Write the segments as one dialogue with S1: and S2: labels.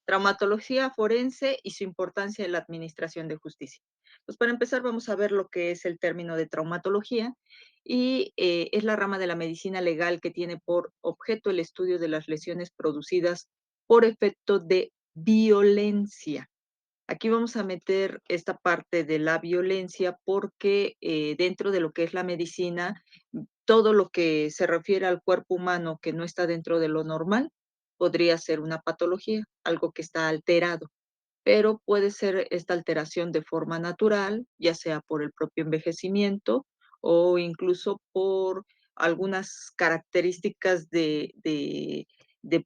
S1: Traumatología forense y su importancia en la administración de justicia. Pues para empezar vamos a ver lo que es el término de traumatología y es la rama de la medicina legal que tiene por objeto el estudio de las lesiones producidas por efecto de violencia. Aquí vamos a meter esta parte de la violencia porque dentro de lo que es la medicina, todo lo que se refiere al cuerpo humano que no está dentro de lo normal podría ser una patología, algo que está alterado, pero puede ser esta alteración de forma natural, ya sea por el propio envejecimiento o incluso por algunas características de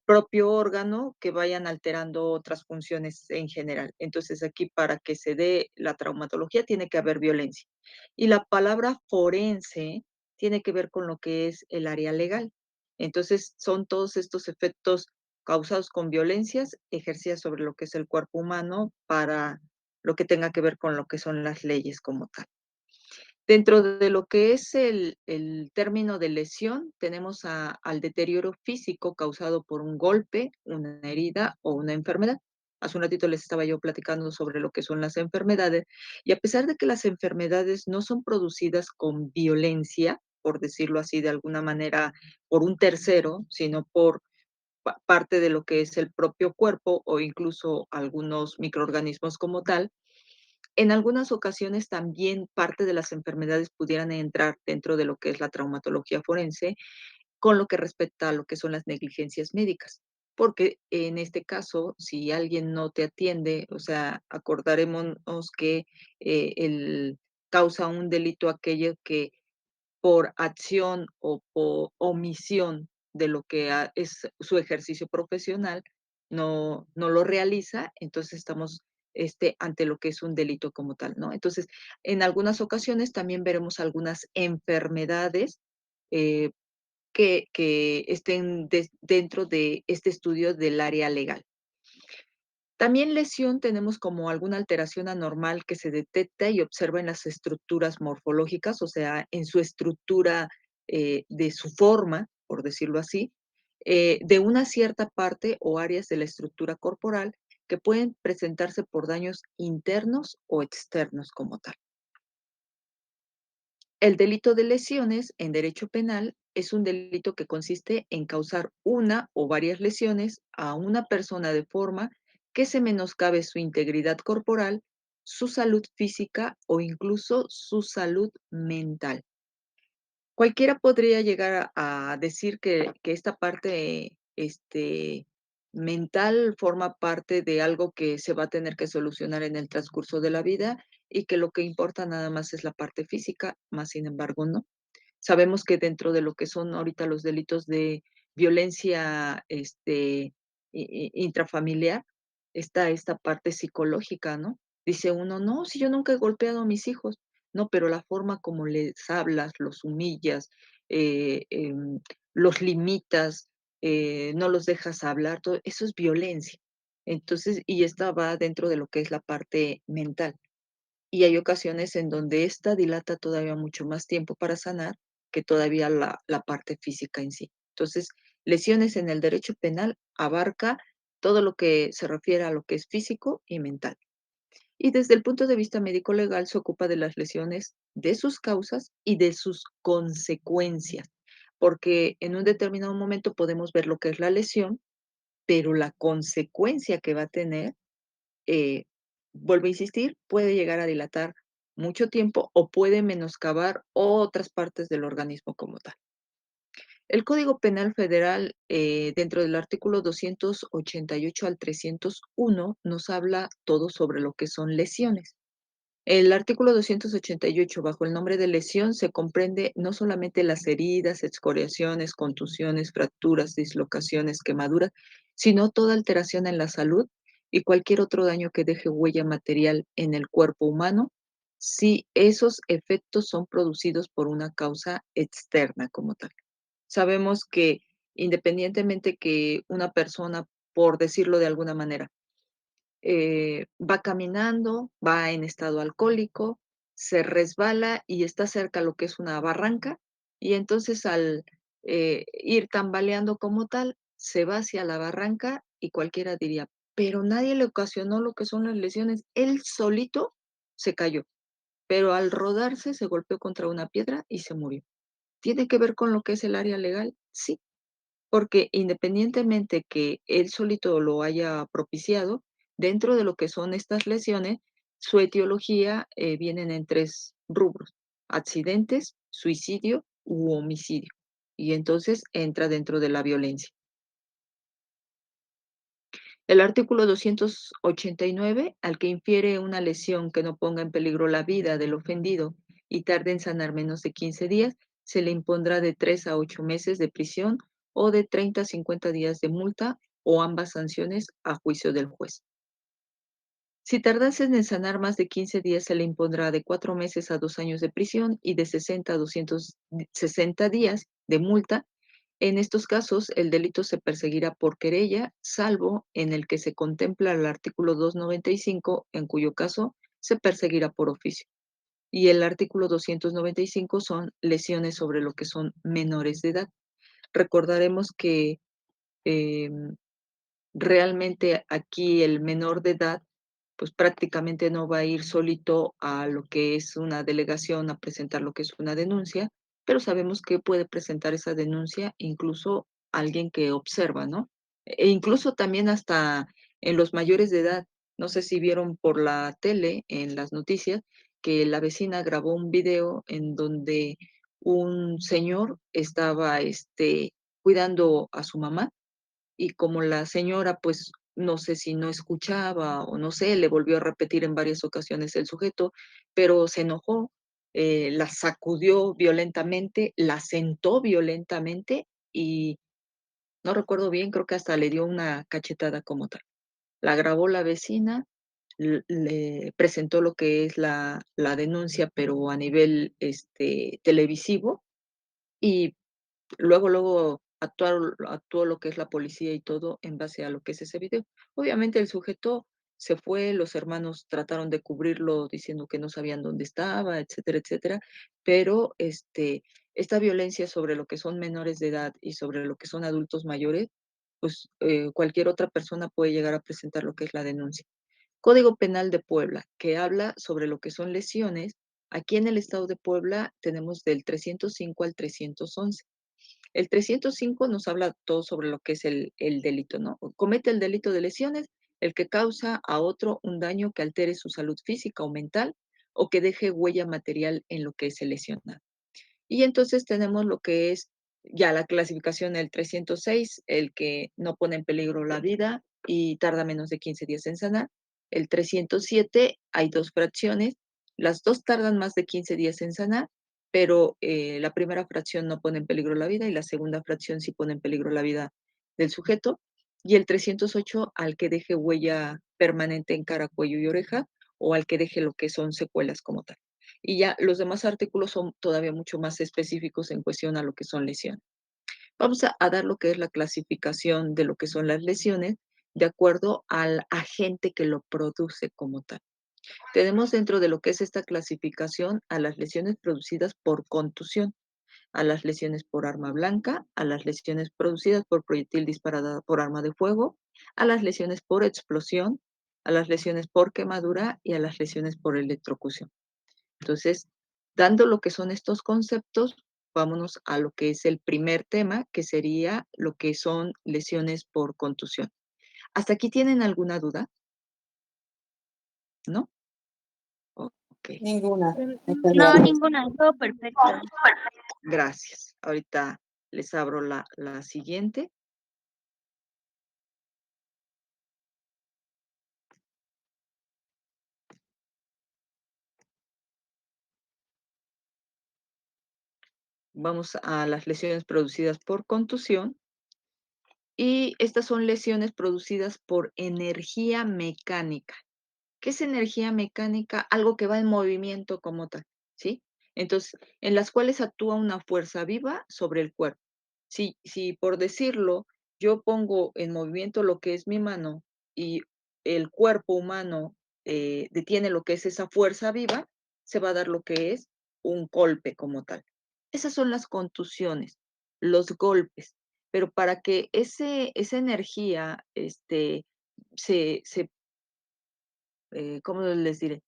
S1: propio órgano que vayan alterando otras funciones en general. Entonces, aquí para que se dé la traumatología tiene que haber violencia. Y la palabra forense tiene que ver con lo que es el área legal. Entonces, son todos estos efectos causados con violencias ejercidas sobre lo que es el cuerpo humano para lo que tenga que ver con lo que son las leyes como tal. Dentro de lo que es el término de lesión, tenemos al deterioro físico causado por un golpe, una herida o una enfermedad. Hace un ratito les estaba yo platicando sobre lo que son las enfermedades, y a pesar de que las enfermedades no son producidas con violencia, por decirlo así de alguna manera, por un tercero, sino por parte de lo que es el propio cuerpo o incluso algunos microorganismos como tal. En algunas ocasiones también parte de las enfermedades pudieran entrar dentro de lo que es la traumatología forense, con lo que respecta a lo que son las negligencias médicas. Porque en este caso, si alguien no te atiende, o sea, acordarémonos que el causa un delito aquello que por acción o por omisión de lo que es su ejercicio profesional, no lo realiza, entonces estamos ante lo que es un delito como tal, ¿no? Entonces, en algunas ocasiones también veremos algunas enfermedades eh, que estén dentro de este estudio del área legal. También lesión tenemos como alguna alteración anormal que se detecta y observa en las estructuras morfológicas, o sea, en su estructura de su forma, por decirlo así, de una cierta parte o áreas de la estructura corporal que pueden presentarse por daños internos o externos como tal. El delito de lesiones en derecho penal es un delito que consiste en causar una o varias lesiones a una persona de forma que se menoscabe su integridad corporal, su salud física o incluso su salud mental. Cualquiera podría llegar a decir que esta parte, mental forma parte de algo que se va a tener que solucionar en el transcurso de la vida y que lo que importa nada más es la parte física, más sin embargo, no. Sabemos que dentro de lo que son ahorita los delitos de violencia, intrafamiliar, está esta parte psicológica, ¿no? Dice uno: "No, si yo nunca he golpeado a mis hijos". No, pero la forma como les hablas, los humillas, eh, em, los limitas, no los dejas hablar, todo eso es violencia. Entonces, y esta va dentro de lo que es la parte mental. Y hay ocasiones en donde esta dilata todavía mucho más tiempo para sanar que todavía la parte física en sí. Entonces, lesiones en el derecho penal abarca todo lo que se refiere a lo que es físico y mental. Y desde el punto de vista médico legal se ocupa de las lesiones, de sus causas y de sus consecuencias, porque en un determinado momento podemos ver lo que es la lesión, pero la consecuencia que va a tener eh, vuelvo a insistir, puede llegar a dilatar mucho tiempo o puede menoscabar otras partes del organismo como tal. El Código Penal Federal, dentro del artículo 288 al 301, nos habla todo sobre lo que son lesiones. El artículo 288, bajo el nombre de lesión, se comprende no solamente las heridas, excoriaciones, contusiones, fracturas, dislocaciones, quemaduras, sino toda alteración en la salud y cualquier otro daño que deje huella material en el cuerpo humano, si esos efectos son producidos por una causa externa como tal. Sabemos que independientemente que una persona, por decirlo de alguna manera, va caminando, va en estado alcohólico, se resbala y está cerca a lo que es una barranca, y entonces al ir tambaleando como tal, se va hacia la barranca y cualquiera diría: pero nadie le ocasionó lo que son las lesiones. Él solito se cayó, pero al rodarse se golpeó contra una piedra y se murió. ¿Tiene que ver con lo que es el área legal? Sí, porque independientemente que él solito lo haya propiciado, dentro de lo que son estas lesiones, su etiología vienen en tres rubros: accidentes, suicidio u homicidio. Y entonces entra dentro de la violencia. El artículo 289, al que infiere una lesión que no ponga en peligro la vida del ofendido y tarde en sanar menos de 15 días, se le impondrá de 3 a 8 meses de prisión o de 30 a 50 días de multa o ambas sanciones a juicio del juez. Si tardasen en sanar más de 15 días, se le impondrá de 4 meses a 2 años de prisión y de 60 a 260 días de multa. En estos casos, el delito se perseguirá por querella, salvo en el que se contempla el artículo 295, en cuyo caso se perseguirá por oficio. Y el artículo 295 son lesiones sobre lo que son menores de edad. Recordaremos que em, realmente aquí el menor de edad pues prácticamente no va a ir solito a lo que es una delegación a presentar lo que es una denuncia, pero sabemos que puede presentar esa denuncia incluso alguien que observa, ¿no? E incluso también hasta en los mayores de edad. No sé si vieron por la tele, en las noticias, que la vecina grabó un video en donde un señor estaba cuidando a su mamá y como la señora, pues, no sé si no escuchaba o no sé, le volvió a repetir en varias ocasiones el sujeto, pero se enojó, la sacudió violentamente, la sentó violentamente y no recuerdo bien, creo que hasta le dio una cachetada como tal. La grabó la vecina, le presentó lo que es la denuncia, pero a nivel, televisivo, y luego actuó lo que es la policía y todo en base a lo que es ese video. Obviamente el sujeto se fue, los hermanos trataron de cubrirlo diciendo que no sabían dónde estaba, etcétera, etcétera, pero, esta violencia sobre lo que son menores de edad y sobre lo que son adultos mayores, pues, cualquier otra persona puede llegar a presentar lo que es la denuncia. Código Penal de Puebla, que habla sobre lo que son lesiones. Aquí en el estado de Puebla tenemos del 305 al 311. El 305 nos habla todo sobre lo que es el delito, ¿no? Comete el delito de lesiones el que causa a otro un daño que altere su salud física o mental o que deje huella material en lo que es el lesionado. Y entonces tenemos lo que es ya la clasificación del 306, el que no pone en peligro la vida y tarda menos de 15 días en sanar. El 307 hay dos fracciones, las dos tardan más de 15 días en sanar, pero la primera fracción no pone en peligro la vida y la segunda fracción sí pone en peligro la vida del sujeto. Y el 308 al que deje huella permanente en cara, cuello y oreja o al que deje lo que son secuelas como tal. Y ya los demás artículos son todavía mucho más específicos en cuestión a lo que son lesiones. Vamos a dar lo que es la clasificación de lo que son las lesiones de acuerdo al agente que lo produce como tal. Tenemos dentro de lo que es esta clasificación a las lesiones producidas por contusión, a las lesiones por arma blanca, a las lesiones producidas por proyectil disparada por arma de fuego, a las lesiones por explosión, a las lesiones por quemadura y a las lesiones por electrocución. Entonces, dando lo que son estos conceptos, vámonos a lo que es el primer tema, que sería lo que son lesiones por contusión. ¿Hasta aquí tienen alguna duda? ¿No? Ok,
S2: Ninguna, está
S3: No,
S2: claro.
S3: ninguna, todo perfecto.
S1: gracias. Ahorita les abro la siguiente. Vamos a las lesiones producidas por contusión. Y estas son lesiones producidas por energía mecánica. ¿Qué es energía mecánica? Algo que va en movimiento como tal, ¿sí? Entonces, en las cuales actúa una fuerza viva sobre el cuerpo. Si por decirlo, yo pongo en movimiento lo que es mi mano y el cuerpo humano detiene lo que es esa fuerza viva, se va a dar lo que es un golpe como tal. Esas son las contusiones, los golpes. Pero para que esa energía se ¿cómo les diré?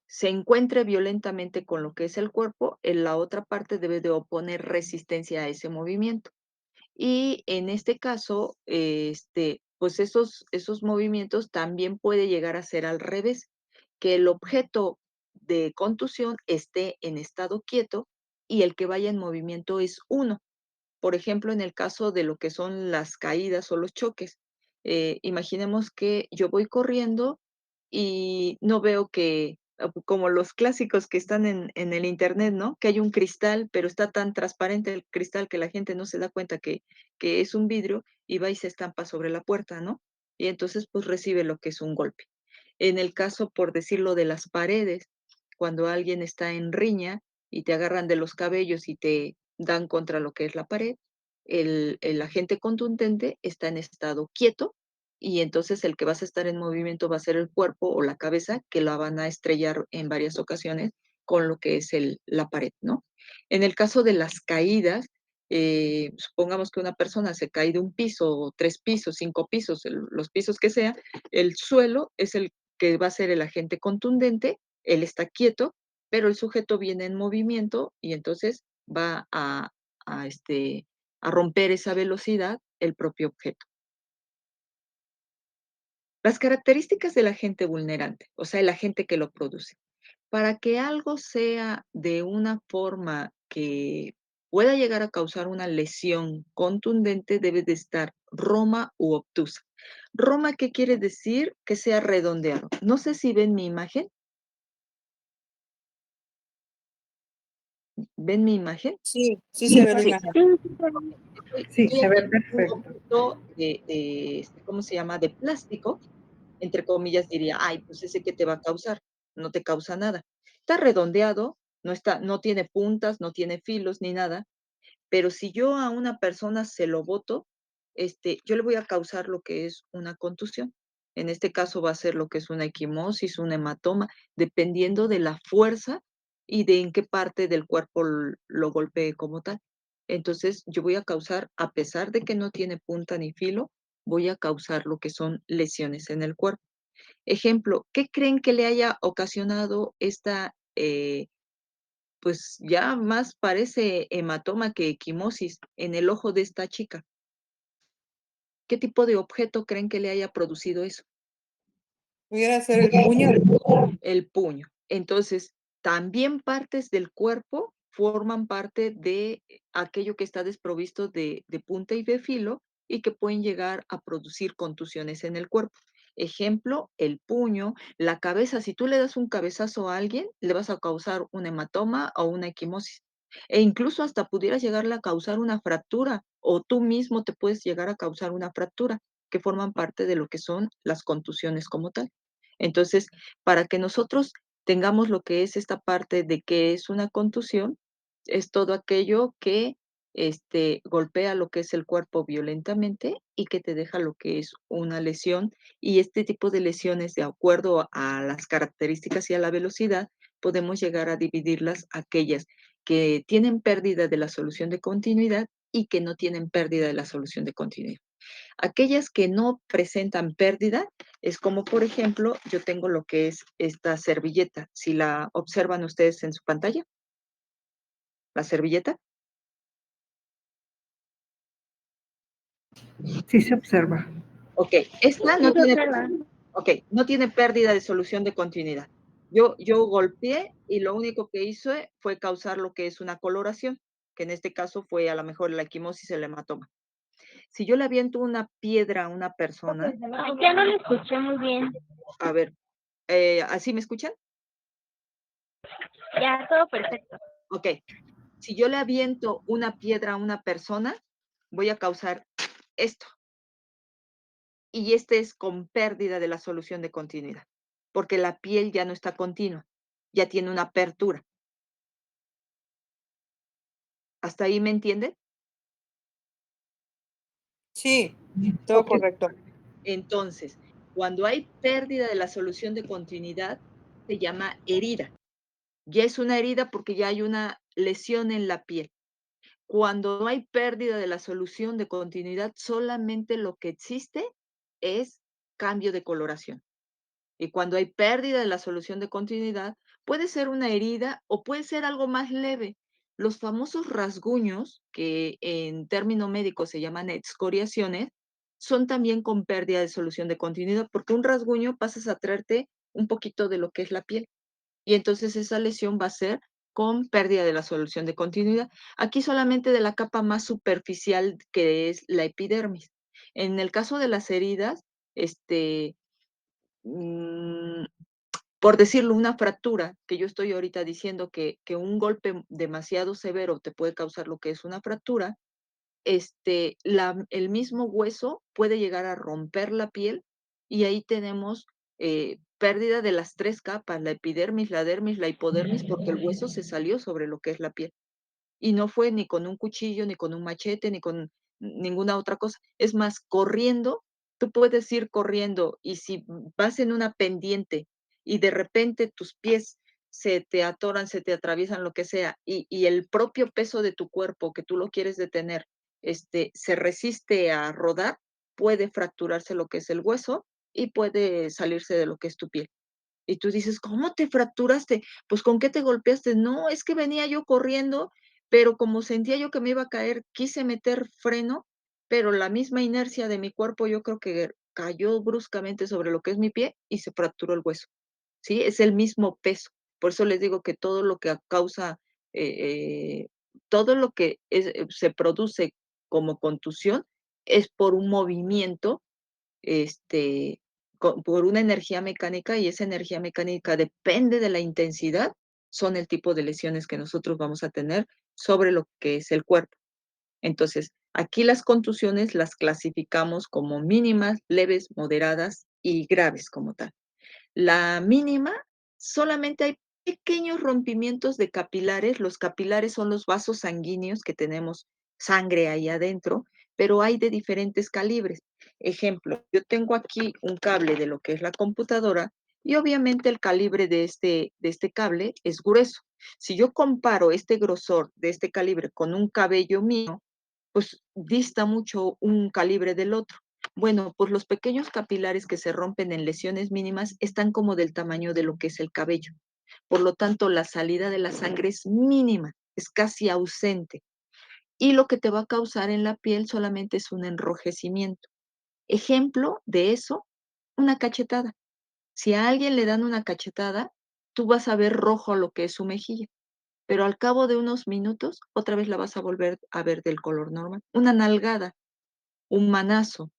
S1: Se encuentre violentamente con lo que es el cuerpo, en la otra parte debe de oponer resistencia a ese movimiento. Y en este caso, pues esos movimientos también puede llegar a ser al revés, que el objeto de contusión esté en estado quieto y el que vaya en movimiento es uno. Por ejemplo, en el caso de lo que son las caídas o los choques, imaginemos que yo voy corriendo y no veo que, como los clásicos que están en el internet, ¿no? Que hay un cristal, pero está tan transparente el cristal que la gente no se da cuenta que es un vidrio y va y se estampa sobre la puerta, ¿no? Y entonces pues recibe lo que es un golpe. En el caso, por decirlo, de las paredes, cuando alguien está en riña y te agarran de los cabellos y te dan contra lo que es la pared, el agente contundente está en estado quieto y entonces el que vas a estar en movimiento va a ser el cuerpo o la cabeza que la van a estrellar en varias ocasiones con lo que es la pared, ¿no? En el caso de las caídas, supongamos que una persona se cae de un piso, o 3 pisos, 5 pisos, los pisos que sea, el suelo es el que va a ser el agente contundente, él está quieto, pero el sujeto viene en movimiento y entonces va a romper esa velocidad el propio objeto. Las características del agente vulnerante, o sea, el agente que lo produce. Para que algo sea de una forma que pueda llegar a causar una lesión contundente, debe de estar roma u obtusa. Roma, ¿qué quiere decir? Que sea redondeado. No sé si ven mi imagen. ¿Ven mi imagen?
S2: Sí, sí se ve la
S1: Sí.
S2: imagen.
S3: Sí,
S1: Estoy
S3: se ve
S1: aquí con un
S3: perfecto.
S1: objeto ¿cómo se llama? De plástico, entre comillas diría, ay, pues ese qué te va a causar, no te causa nada. Está redondeado, no tiene puntas, no tiene filos ni nada, pero si yo a una persona se lo boto, yo le voy a causar lo que es una contusión. En este caso va a ser lo que es una equimosis, un hematoma, dependiendo de la fuerza y de en qué parte del cuerpo lo golpee como tal. Entonces, yo voy a causar, a pesar de que no tiene punta ni filo, voy a causar lo que son lesiones en el cuerpo. Ejemplo, ¿qué creen que le haya ocasionado esta, pues ya más parece hematoma que equimosis en el ojo de esta chica? ¿Qué tipo de objeto creen que le haya producido eso?
S2: ¿Pudiera ser el puño?
S1: El puño. Entonces, también partes del cuerpo forman parte de aquello que está desprovisto de punta y de filo y que pueden llegar a producir contusiones en el cuerpo. Ejemplo, el puño, la cabeza. Si tú le das un cabezazo a alguien, le vas a causar un hematoma o una equimosis. E incluso hasta pudieras llegarle a causar una fractura o tú mismo te puedes llegar a causar una fractura, que forman parte de lo que son las contusiones como tal. Entonces, para que nosotros tengamos lo que es esta parte de que es una contusión, es todo aquello que golpea lo que es el cuerpo violentamente y que te deja lo que es una lesión. Y este tipo de lesiones, de acuerdo a las características y a la velocidad, podemos llegar a dividirlas aquellas que tienen pérdida de la solución de continuidad y que no tienen pérdida de la solución de continuidad. Aquellas que no presentan pérdida es como, por ejemplo, yo tengo lo que es esta servilleta. Si la observan ustedes en su pantalla, la servilleta.
S3: Sí se observa.
S1: Ok, esta
S4: Sí
S1: no
S4: se
S1: tiene,
S4: observa.
S1: okay, no tiene pérdida de solución de continuidad. Yo golpeé y lo único que hice fue causar lo que es una coloración, que en este caso fue a lo mejor la equimosis, el hematoma. Si yo le aviento una piedra a una persona,
S4: Ay, ya no lo escuché muy bien.
S1: a ver, ¿así me escuchan?
S4: Ya, todo perfecto.
S1: Ok, si yo le aviento una piedra a una persona, voy a causar esto. Y este es con pérdida de la solución de continuidad, porque la piel ya no está continua, ya tiene una apertura. ¿Hasta ahí me entienden?
S2: Sí, todo
S1: Ok.
S2: correcto.
S1: Entonces, cuando hay pérdida de la solución de continuidad, se llama herida. Ya es una herida porque ya hay una lesión en la piel. Cuando no hay pérdida de la solución de continuidad, solamente lo que existe es cambio de coloración. Y cuando hay pérdida de la solución de continuidad, puede ser una herida o puede ser algo más leve. Los famosos rasguños, que en término médico se llaman excoriaciones, son también con pérdida de solución de continuidad, porque un rasguño pasas a traerte un poquito de lo que es la piel. Y entonces esa lesión va a ser con pérdida de la solución de continuidad. Aquí solamente de la capa más superficial que es la epidermis. En el caso de las heridas, este, mm, por decirlo, una fractura, que yo estoy ahorita diciendo que un golpe demasiado severo te puede causar lo que es una fractura, el mismo hueso puede llegar a romper la piel y ahí tenemos pérdida de las tres capas, la epidermis, la dermis, la hipodermis, porque el hueso se salió sobre lo que es la piel y no fue ni con un cuchillo, ni con un machete, ni con ninguna otra cosa. Es más, corriendo, tú puedes ir corriendo y si vas en una pendiente y de repente tus pies se te atoran, se te atraviesan, lo que sea, y el propio peso de tu cuerpo que tú lo quieres detener, se resiste a rodar, puede fracturarse lo que es el hueso y puede salirse de lo que es tu piel. Y tú dices, ¿cómo te fracturaste? Pues, ¿con qué te golpeaste? No, es que venía yo corriendo, pero como sentía yo que me iba a caer, quise meter freno, pero la misma inercia de mi cuerpo, yo creo que cayó bruscamente sobre lo que es mi pie y se fracturó el hueso, ¿sí? Es el mismo peso. Por eso les digo que todo lo que causa, todo lo que se produce como contusión es por un movimiento este, por una energía mecánica y esa energía mecánica depende de la intensidad, son el tipo de lesiones que nosotros vamos a tener sobre lo que es el cuerpo. Entonces, aquí las contusiones las clasificamos como mínimas, leves, moderadas y graves como tal. La mínima, solamente hay pequeños rompimientos de capilares. Los capilares son los vasos sanguíneos que tenemos sangre ahí adentro, pero hay de diferentes calibres. Ejemplo, yo tengo aquí un cable de lo que es la computadora y obviamente el calibre de este cable es grueso. Si yo comparo este grosor de este calibre con un cabello mío, pues dista mucho un calibre del otro. Bueno, pues los pequeños capilares que se rompen en lesiones mínimas están como del tamaño de lo que es el cabello. Por lo tanto, la salida de la sangre es mínima, es casi ausente. Y lo que te va a causar en la piel solamente es un enrojecimiento. Ejemplo de eso, una cachetada. Si a alguien le dan una cachetada, tú vas a ver rojo lo que es su mejilla, pero al cabo de unos minutos, otra vez la vas a volver a ver del color normal. Una nalgada, un manazo,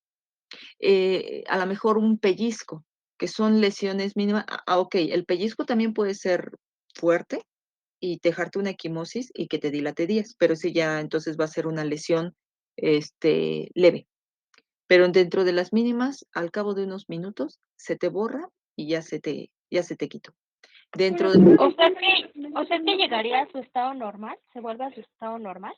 S1: a lo mejor un pellizco, que son lesiones mínimas. Ok, el pellizco también puede ser fuerte y dejarte una equimosis y que te dilate días, pero ese ya entonces va a ser una lesión leve. Pero dentro de las mínimas, al cabo de unos minutos, se te borra y ya se te quitó. Dentro de
S4: O sea que llegaría a su estado normal, se vuelve a su estado normal.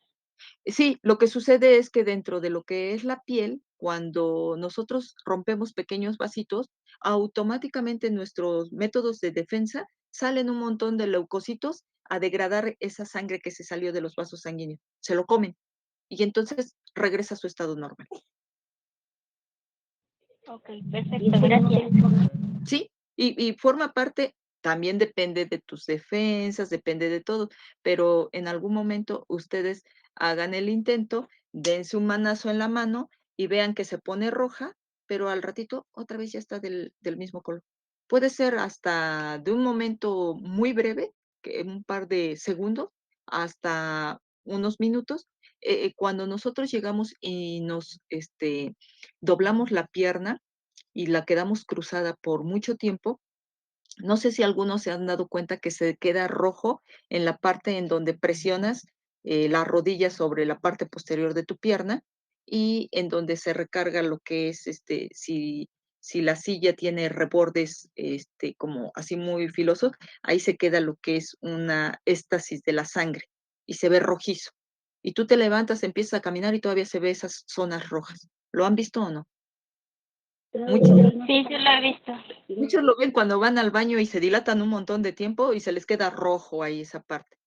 S1: Sí, lo que sucede es que dentro de lo que es la piel, cuando nosotros rompemos pequeños vasitos, automáticamente nuestros métodos de defensa salen un montón de leucocitos a degradar esa sangre que se salió de los vasos sanguíneos. Se lo comen y entonces regresa a su estado normal.
S4: Ok, perfecto, gracias.
S1: Sí, y forma parte, también depende de tus defensas, depende de todo, pero en algún momento ustedes hagan el intento, dense un manazo en la mano y vean que se pone roja, pero al ratito otra vez ya está del mismo color. Puede ser hasta de un momento muy breve, que un par de segundos, hasta unos minutos. Cuando nosotros llegamos y nos doblamos la pierna, y la quedamos cruzada por mucho tiempo, no sé si algunos se han dado cuenta que se queda rojo en la parte en donde presionas la rodilla sobre la parte posterior de tu pierna y en donde se recarga lo que es, si la silla tiene rebordes, como así muy filosos, ahí se queda lo que es una éstasis de la sangre y se ve rojizo. Y tú te levantas, empiezas a caminar y todavía se ve esas zonas rojas. ¿Lo han visto o no? Muchos.
S4: Sí, sí lo he visto.
S1: Muchos lo ven cuando van al baño y se dilatan un montón de tiempo y se les queda rojo ahí esa parte.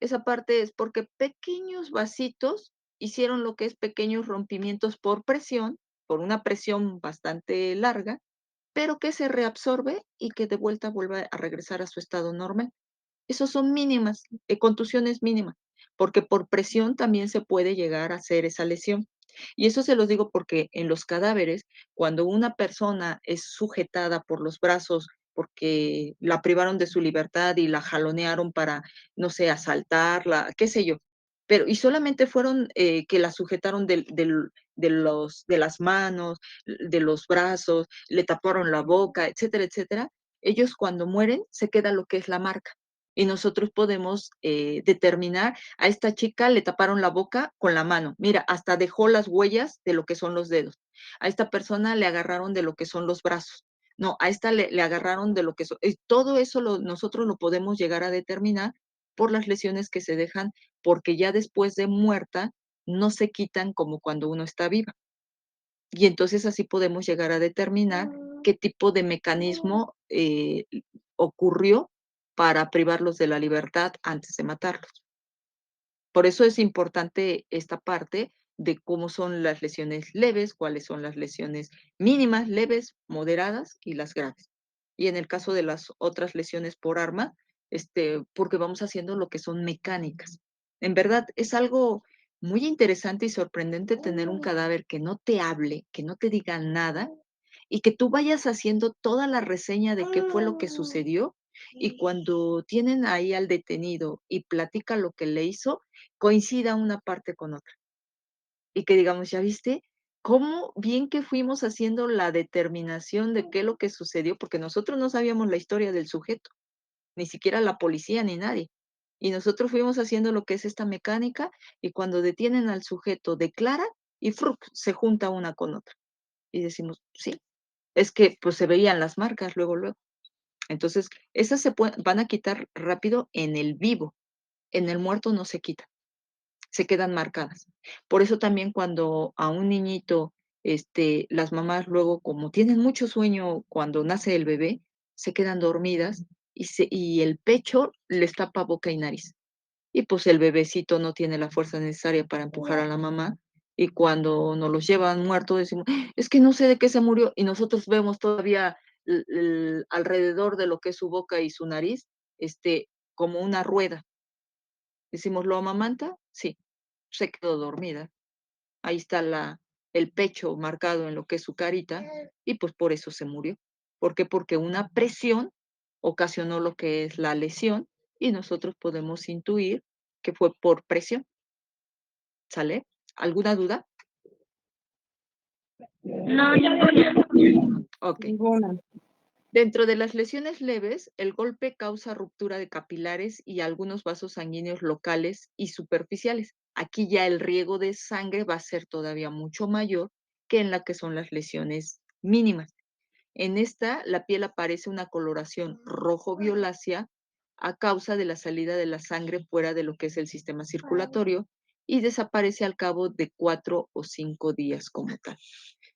S1: Esa parte es porque pequeños vasitos hicieron lo que es pequeños rompimientos por presión, por una presión bastante larga, pero que se reabsorbe y que de vuelta vuelve a regresar a su estado normal. Esos son mínimas, contusiones mínimas, porque por presión también se puede llegar a hacer esa lesión. Y eso se los digo porque en los cadáveres, cuando una persona es sujetada por los brazos porque la privaron de su libertad y la jalonearon para, no sé, asaltarla, qué sé yo, pero y solamente fueron que la sujetaron de las manos, de los brazos, le taparon la boca, etcétera, etcétera. Ellos cuando mueren se queda lo que es la marca y nosotros podemos determinar, a esta chica le taparon la boca con la mano, mira, hasta dejó las huellas de lo que son los dedos, a esta persona le agarraron de lo que son los brazos, no, a esta le agarraron de lo que son, todo eso nosotros lo podemos llegar a determinar por las lesiones que se dejan, porque ya después de muerta no se quitan como cuando uno está viva. Y entonces así podemos llegar a determinar qué tipo de mecanismo ocurrió para privarlos de la libertad antes de matarlos. Por eso es importante esta parte de cómo son las lesiones leves, cuáles son las lesiones mínimas, leves, moderadas y las graves. Y en el caso de las otras lesiones por arma, porque vamos haciendo lo que son mecánicas. En verdad, es algo muy interesante y sorprendente tener un cadáver que no te hable, que no te diga nada y que tú vayas haciendo toda la reseña de qué fue lo que sucedió y cuando tienen ahí al detenido y platica lo que le hizo, coincida una parte con otra. Y que digamos, ¿ya viste? Cómo bien que fuimos haciendo la determinación de qué es lo que sucedió, porque nosotros no sabíamos la historia del sujeto, ni siquiera la policía ni nadie. Y nosotros fuimos haciendo lo que es esta mecánica y cuando detienen al sujeto declara y ¡fruc! Se junta una con otra. Y decimos, sí, es que pues se veían las marcas luego, luego. Entonces, esas van a quitar rápido en el vivo, en el muerto no se quitan, se quedan marcadas. Por eso también cuando a un niñito, las mamás luego, como tienen mucho sueño cuando nace el bebé, se quedan dormidas y el pecho les tapa boca y nariz. Y pues el bebecito no tiene la fuerza necesaria para empujar a la mamá. Y cuando nos los llevan muertos, decimos, es que no sé de qué se murió. Y nosotros vemos todavía alrededor de lo que es su boca y su nariz, como una rueda. Decimos, ¿lo amamanta? Sí, se quedó dormida. Ahí está el pecho marcado en lo que es su carita y pues por eso se murió. ¿Por qué? Porque una presión ocasionó lo que es la lesión y nosotros podemos intuir que fue por presión. ¿Sale? ¿Alguna duda?
S4: No, ninguna.
S1: Ok.
S2: Ninguna.
S1: Dentro de las lesiones leves, el golpe causa ruptura de capilares y algunos vasos sanguíneos locales y superficiales. Aquí ya el riego de sangre va a ser todavía mucho mayor que en la que son las lesiones mínimas. En esta, la piel aparece una coloración rojo-violácea a causa de la salida de la sangre fuera de lo que es el sistema circulatorio y desaparece al cabo de 4 o 5 días como tal.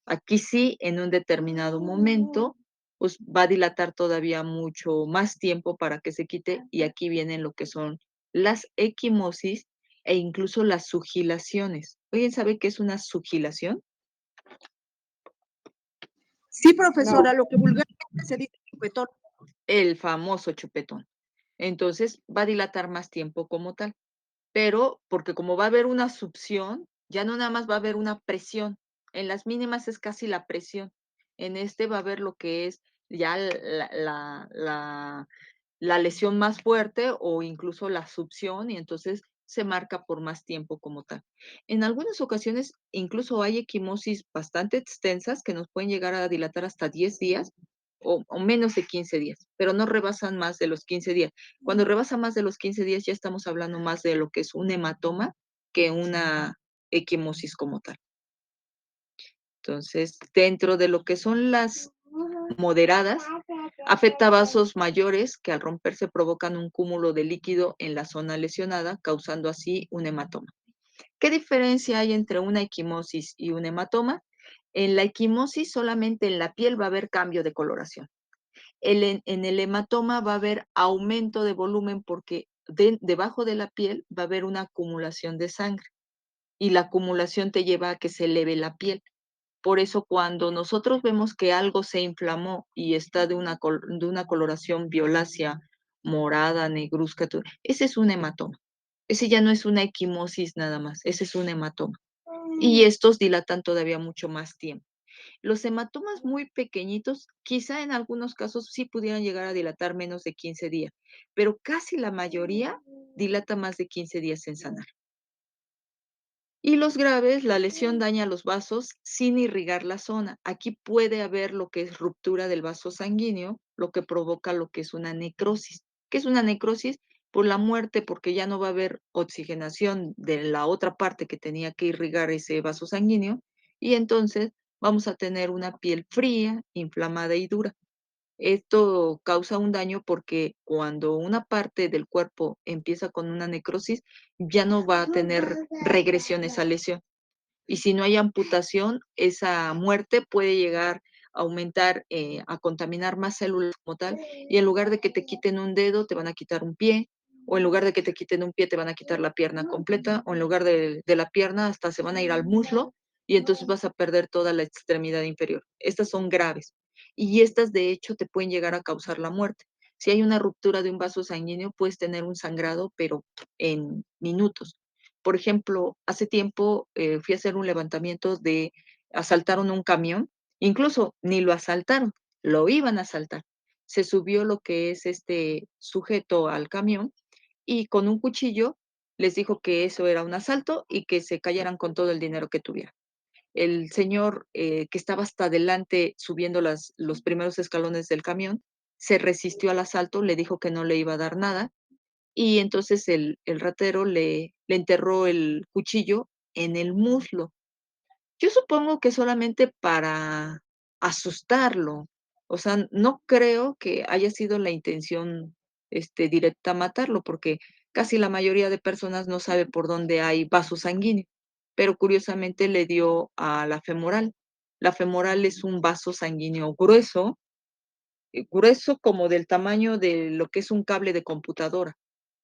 S1: Aquí sí, en un determinado momento, pues va a dilatar todavía mucho más tiempo para que se quite y aquí vienen lo que son las equimosis e incluso las sugilaciones. ¿Alguien sabe qué es una sugilación? Sí, profesora,
S2: No.
S1: lo que vulgarmente se dice chupetón. El famoso chupetón. Entonces, va a dilatar más tiempo como tal. Pero, porque como va a haber una succión, ya no nada más va a haber una presión. En las mínimas es casi la presión. En va a haber lo que es ya la lesión más fuerte o incluso la succión y entonces se marca por más tiempo como tal. En algunas ocasiones incluso hay equimosis bastante extensas que nos pueden llegar a dilatar hasta 10 días o menos de 15 días, pero no rebasan más de los 15 días. Cuando rebasa más de los 15 días ya estamos hablando más de lo que es un hematoma que una equimosis como tal. Entonces, dentro de lo que son las moderadas, afecta vasos mayores que al romperse provocan un cúmulo de líquido en la zona lesionada, causando así un hematoma. ¿Qué diferencia hay entre una equimosis y un hematoma? En la equimosis solamente en la piel va a haber cambio de coloración. En el hematoma va a haber aumento de volumen porque debajo de la piel va a haber una acumulación de sangre y la acumulación te lleva a que se eleve la piel. Por eso cuando nosotros vemos que algo se inflamó y está de una coloración violácea, morada, negruzca, ese es un hematoma. Ese ya no es una equimosis nada más, ese es un hematoma. Y estos dilatan todavía mucho más tiempo. Los hematomas muy pequeñitos, quizá en algunos casos sí pudieran llegar a dilatar menos de 15 días, pero casi la mayoría dilata más de 15 días en sanar. Y los graves, la lesión daña los vasos sin irrigar la zona. Aquí puede haber lo que es ruptura del vaso sanguíneo, lo que provoca lo que es una necrosis. ¿Qué es una necrosis? Por la muerte, porque ya no va a haber oxigenación de la otra parte que tenía que irrigar ese vaso sanguíneo, y entonces vamos a tener una piel fría, inflamada y dura. Esto causa un daño porque cuando una parte del cuerpo empieza con una necrosis, ya no va a tener regresión esa lesión. Y si no hay amputación, esa muerte puede llegar a aumentar, a contaminar más células como tal, y en lugar de que te quiten un dedo, te van a quitar un pie, o en lugar de que te quiten un pie, te van a quitar la pierna completa, o en lugar de la pierna, hasta se van a ir al muslo, y entonces vas a perder toda la extremidad inferior. Estas son graves, y estas de hecho te pueden llegar a causar la muerte. Si hay una ruptura de un vaso sanguíneo, puedes tener un sangrado, pero en minutos. Por ejemplo, hace tiempo fui a hacer un levantamiento de asaltaron un camión, incluso ni lo asaltaron, lo iban a asaltar. Se subió lo que es este sujeto al camión y con un cuchillo les dijo que eso era un asalto y que se cayeran con todo el dinero que tuvieran. El señor que estaba hasta adelante subiendo los primeros escalones del camión se resistió al asalto, le dijo que no le iba a dar nada y entonces el ratero le enterró el cuchillo en el muslo. Yo supongo que solamente para asustarlo. O sea, no creo que haya sido la intención, directa matarlo, porque casi la mayoría de personas no sabe por dónde hay vaso sanguíneo, pero curiosamente le dio a la femoral. La femoral es un vaso sanguíneo grueso, grueso como del tamaño de lo que es un cable de computadora.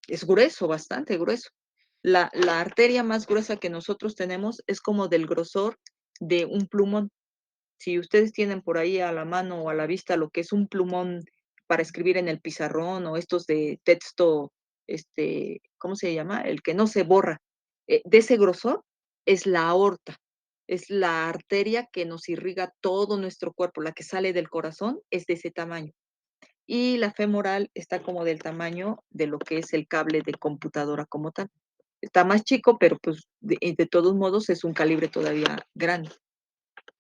S1: Es grueso, bastante grueso. La arteria más gruesa que nosotros tenemos es como del grosor de un plumón. Si ustedes tienen por ahí a la mano o a la vista lo que es un plumón para escribir en el pizarrón o estos de texto, ¿cómo se llama? El que no se borra. De ese grosor es la aorta. Es la arteria que nos irriga todo nuestro cuerpo, la que sale del corazón es de ese tamaño y la femoral está como del tamaño de lo que es el cable de computadora como tal. Está más chico, pero pues de todos modos es un calibre todavía grande.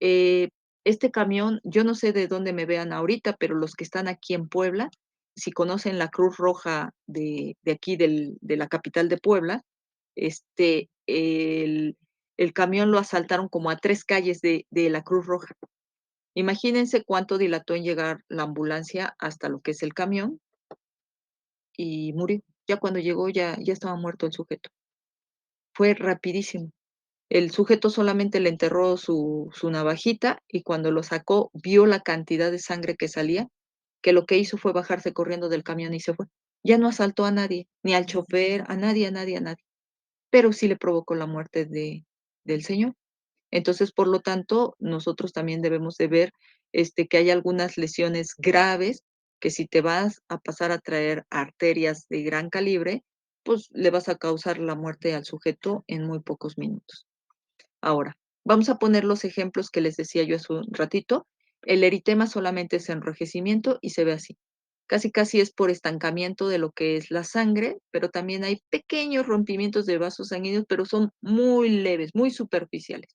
S1: Eh, este camión, yo no sé de dónde me vean ahorita, pero los que están aquí en Puebla, si conocen la Cruz Roja de aquí de la capital de Puebla, este, el camión lo asaltaron como a 3 calles de la Cruz Roja. Imagínense cuánto dilató en llegar la ambulancia hasta lo que es el camión y murió. Ya cuando llegó ya estaba muerto el sujeto. Fue rapidísimo. El sujeto solamente le enterró su navajita y cuando lo sacó vio la cantidad de sangre que salía, que lo que hizo fue bajarse corriendo del camión y se fue. Ya no asaltó a nadie, ni al chofer, a nadie, a nadie, a nadie. Pero sí le provocó la muerte del señor. Entonces, por lo tanto, nosotros también debemos de ver, que hay algunas lesiones graves que si te vas a pasar a traer arterias de gran calibre, pues le vas a causar la muerte al sujeto en muy pocos minutos. Ahora, vamos a poner los ejemplos que les decía yo hace un ratito. El eritema solamente es enrojecimiento y se ve así. Casi casi es por estancamiento de lo que es la sangre, pero también hay pequeños rompimientos de vasos sanguíneos, pero son muy leves, muy superficiales.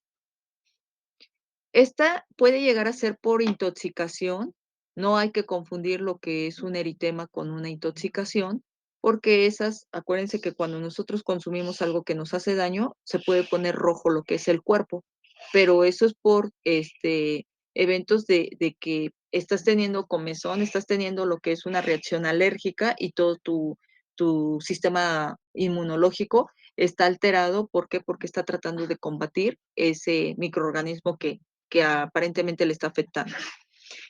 S1: Esta puede llegar a ser por intoxicación. No hay que confundir lo que es un eritema con una intoxicación, porque esas, acuérdense que cuando nosotros consumimos algo que nos hace daño, se puede poner rojo lo que es el cuerpo, pero eso es por eventos de que estás teniendo comezón, estás teniendo lo que es una reacción alérgica y todo tu sistema inmunológico está alterado. ¿Por qué? Porque está tratando de combatir ese microorganismo que aparentemente le está afectando.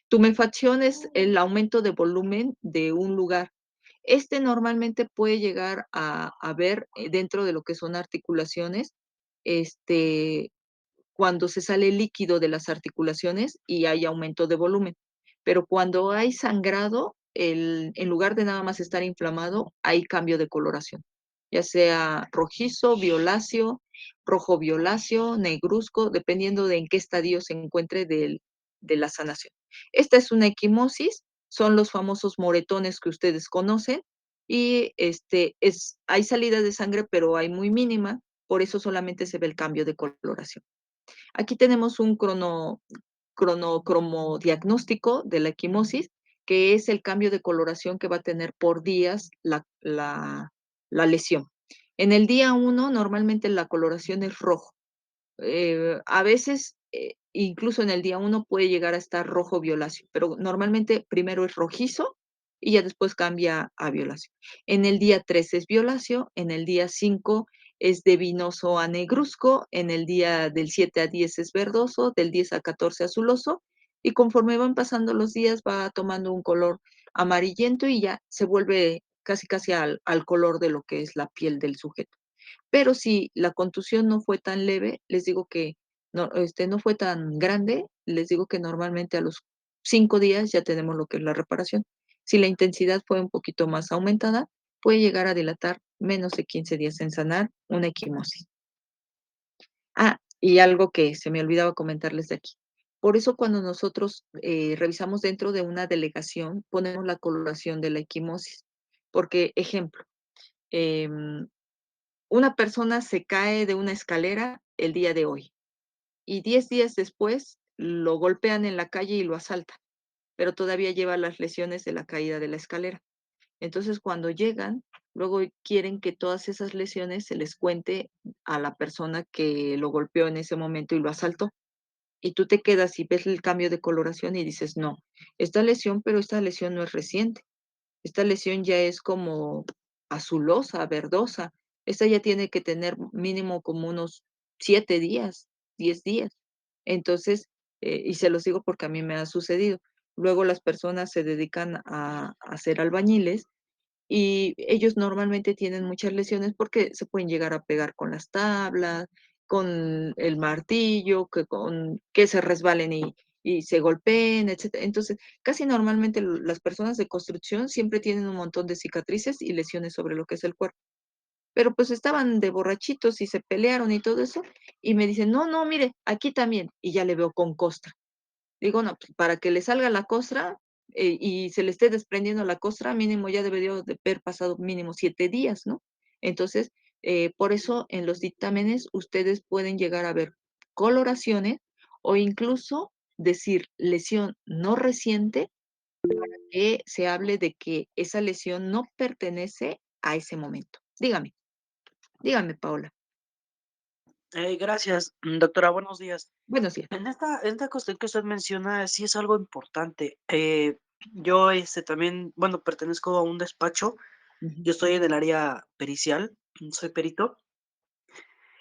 S1: Tumefacción es el aumento de volumen de un lugar. Este normalmente puede llegar a ver dentro de lo que son articulaciones, este, cuando se sale líquido de las articulaciones y hay aumento de volumen. Pero cuando hay sangrado, en lugar de nada más estar inflamado, hay cambio de coloración, ya sea rojizo, violáceo, rojo violáceo, negruzco, dependiendo de en qué estadio se encuentre de la sanación. Esta es una equimosis, son los famosos moretones que ustedes conocen y hay salida de sangre, pero hay muy mínima, por eso solamente se ve el cambio de coloración. Aquí tenemos un cromodiagnóstico de la equimosis, que es el cambio de coloración que va a tener por días la lesión. En el día 1, normalmente la coloración es rojo. A veces, incluso en el día 1 puede llegar a estar rojo violáceo, pero normalmente primero es rojizo y ya después cambia a violáceo. En el día 3 es violáceo, en el día 5 es de vinoso a negruzco, en el día del 7 a 10 es verdoso, del 10 a 14 azuloso, y conforme van pasando los días va tomando un color amarillento y ya se vuelve casi casi al color de lo que es la piel del sujeto. Pero si la contusión no fue tan leve, les digo que no fue tan grande, les digo que normalmente a los 5 días ya tenemos lo que es la reparación. Si la intensidad fue un poquito más aumentada, puede llegar a dilatar menos de 15 días en sanar una equimosis. Y algo que se me olvidaba comentarles de aquí. Por eso cuando nosotros revisamos dentro de una delegación, ponemos la coloración de la equimosis. Porque, ejemplo, em, una persona se cae de una escalera el día de hoy y 10 días después lo golpean en la calle y lo asaltan, pero todavía lleva las lesiones de la caída de la escalera. Entonces, cuando llegan, luego quieren que todas esas lesiones se les cuente a la persona que lo golpeó en ese momento y lo asaltó. Y tú te quedas y ves el cambio de coloración y dices, no, pero esta lesión no es reciente. Esta lesión ya es como azulosa, verdosa. Esta ya tiene que tener mínimo como unos 7 días, 10 días. Entonces, y se los digo porque a mí me ha sucedido. Luego las personas se dedican a ser albañiles y ellos normalmente tienen muchas lesiones porque se pueden llegar a pegar con las tablas, con el martillo, que se resbalen y se golpeen, etcétera. Entonces, casi normalmente las personas de construcción siempre tienen un montón de cicatrices y lesiones sobre lo que es el cuerpo. Pero pues estaban de borrachitos y se pelearon y todo eso, y me dicen, no, no, mire, aquí también, y ya le veo con costra. Digo, no, pues, para que le salga la costra y se le esté desprendiendo la costra, mínimo ya debería de haber pasado mínimo 7 días, ¿no? Entonces, por eso en los dictámenes ustedes pueden llegar a ver coloraciones o incluso decir lesión no reciente, que se hable de que esa lesión no pertenece a ese momento. Dígame, Paola.
S5: Gracias, doctora, buenos días.
S1: Buenos días.
S5: En esta cuestión que usted menciona, sí es algo importante. Yo, también, bueno, pertenezco a un despacho,
S1: Ujú.
S5: yo estoy en el área pericial, soy perito,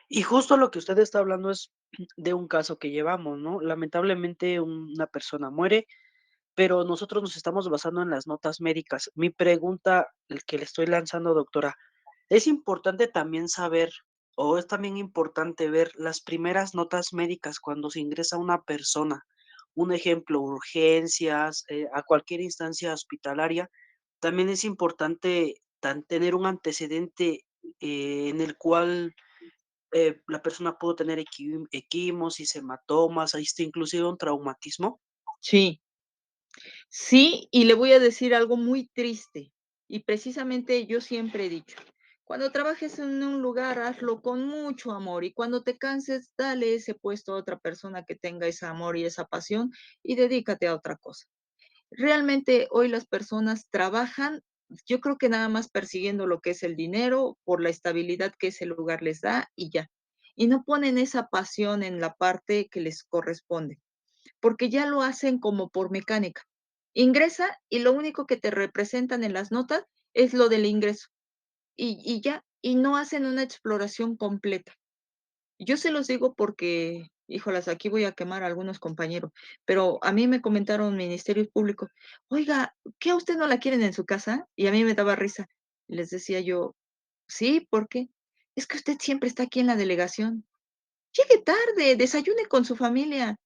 S5: y justo lo que usted está hablando es de un caso que llevamos, ¿no? Lamentablemente, una persona muere, pero nosotros nos estamos basando en las notas médicas. Mi pregunta, el que le estoy lanzando, doctora, es importante también saber, o es también importante ver las primeras notas médicas cuando se ingresa una persona. Un ejemplo, urgencias, a cualquier instancia hospitalaria. También es importante tener un antecedente en el cual la persona pudo tener equimosis, hematomas, ahí está inclusive un traumatismo.
S1: Sí. Sí, y le voy a decir algo muy triste, y precisamente yo siempre he dicho, cuando trabajes en un lugar, hazlo con mucho amor, y cuando te canses, dale ese puesto a otra persona que tenga ese amor y esa pasión, y dedícate a otra cosa. Realmente hoy las personas trabajan, yo creo que nada más persiguiendo lo que es el dinero, por la estabilidad que ese lugar les da y ya. Y no ponen esa pasión en la parte que les corresponde porque ya lo hacen como por mecánica. Ingresa y lo único que te representan en las notas es lo del ingreso y ya, y no hacen una exploración completa. Yo se los digo porque, híjolas, aquí voy a quemar a algunos compañeros, pero a mí me comentaron ministerios públicos, oiga, ¿qué a usted no la quieren en su casa? Y a mí me daba risa. Y les decía yo, sí, ¿por qué? Es que usted siempre está aquí en la delegación. llegue tarde, desayune con su familia.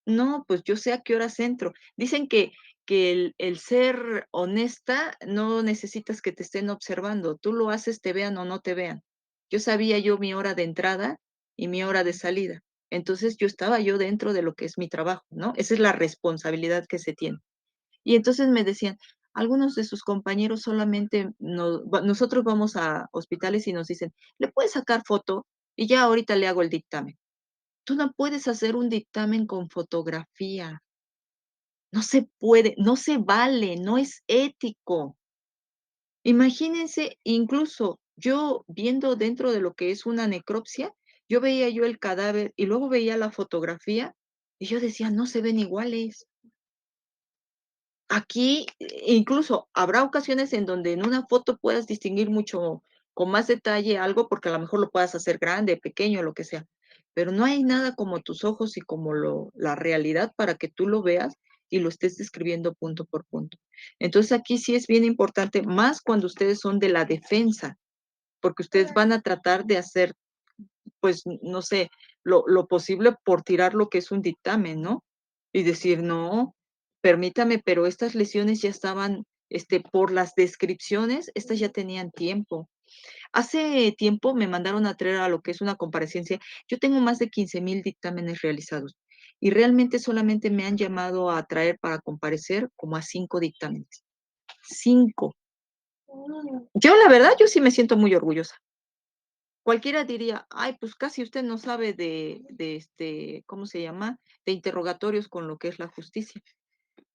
S1: No, pues yo sé a qué horas entro. Dicen que el ser honesta no necesitas que te estén observando. Tú lo haces, te vean o no te vean. Yo sabía yo mi hora de entrada y mi hora de salida. Entonces yo estaba yo dentro de lo que es mi trabajo, ¿no? Esa es la responsabilidad que se tiene. Y entonces me decían, algunos de sus compañeros solamente nosotros vamos a hospitales y nos dicen, ¿le puedes sacar foto? Y ya ahorita le hago el dictamen. Tú no puedes hacer un dictamen con fotografía. No se puede, no se vale, no es ético. Imagínense, incluso yo viendo dentro de lo que es una necropsia, yo veía yo el cadáver y luego veía la fotografía y yo decía, no se ven iguales. Aquí, incluso habrá ocasiones en donde en una foto puedas distinguir mucho con más detalle algo, porque a lo mejor lo puedas hacer grande, pequeño, lo que sea, pero no hay nada como tus ojos y como la realidad para que tú lo veas y lo estés describiendo punto por punto. Entonces, aquí sí es bien importante, más cuando ustedes son de la defensa, porque ustedes van a tratar de hacer, pues, no sé, lo posible por tirar lo que es un dictamen, ¿no? Y decir: "No, permítame, pero estas lesiones ya estaban, por las descripciones, estas ya tenían tiempo". Hace tiempo me mandaron a traer a lo que es una comparecencia. Yo tengo más de 15,000 dictámenes realizados, y realmente solamente me han llamado a traer para comparecer como a 5 dictámenes. 5. Yo, la verdad, yo sí me siento muy orgullosa. Cualquiera diría: "Ay, pues casi usted no sabe de, ¿cómo se llama?, de interrogatorios con lo que es la justicia".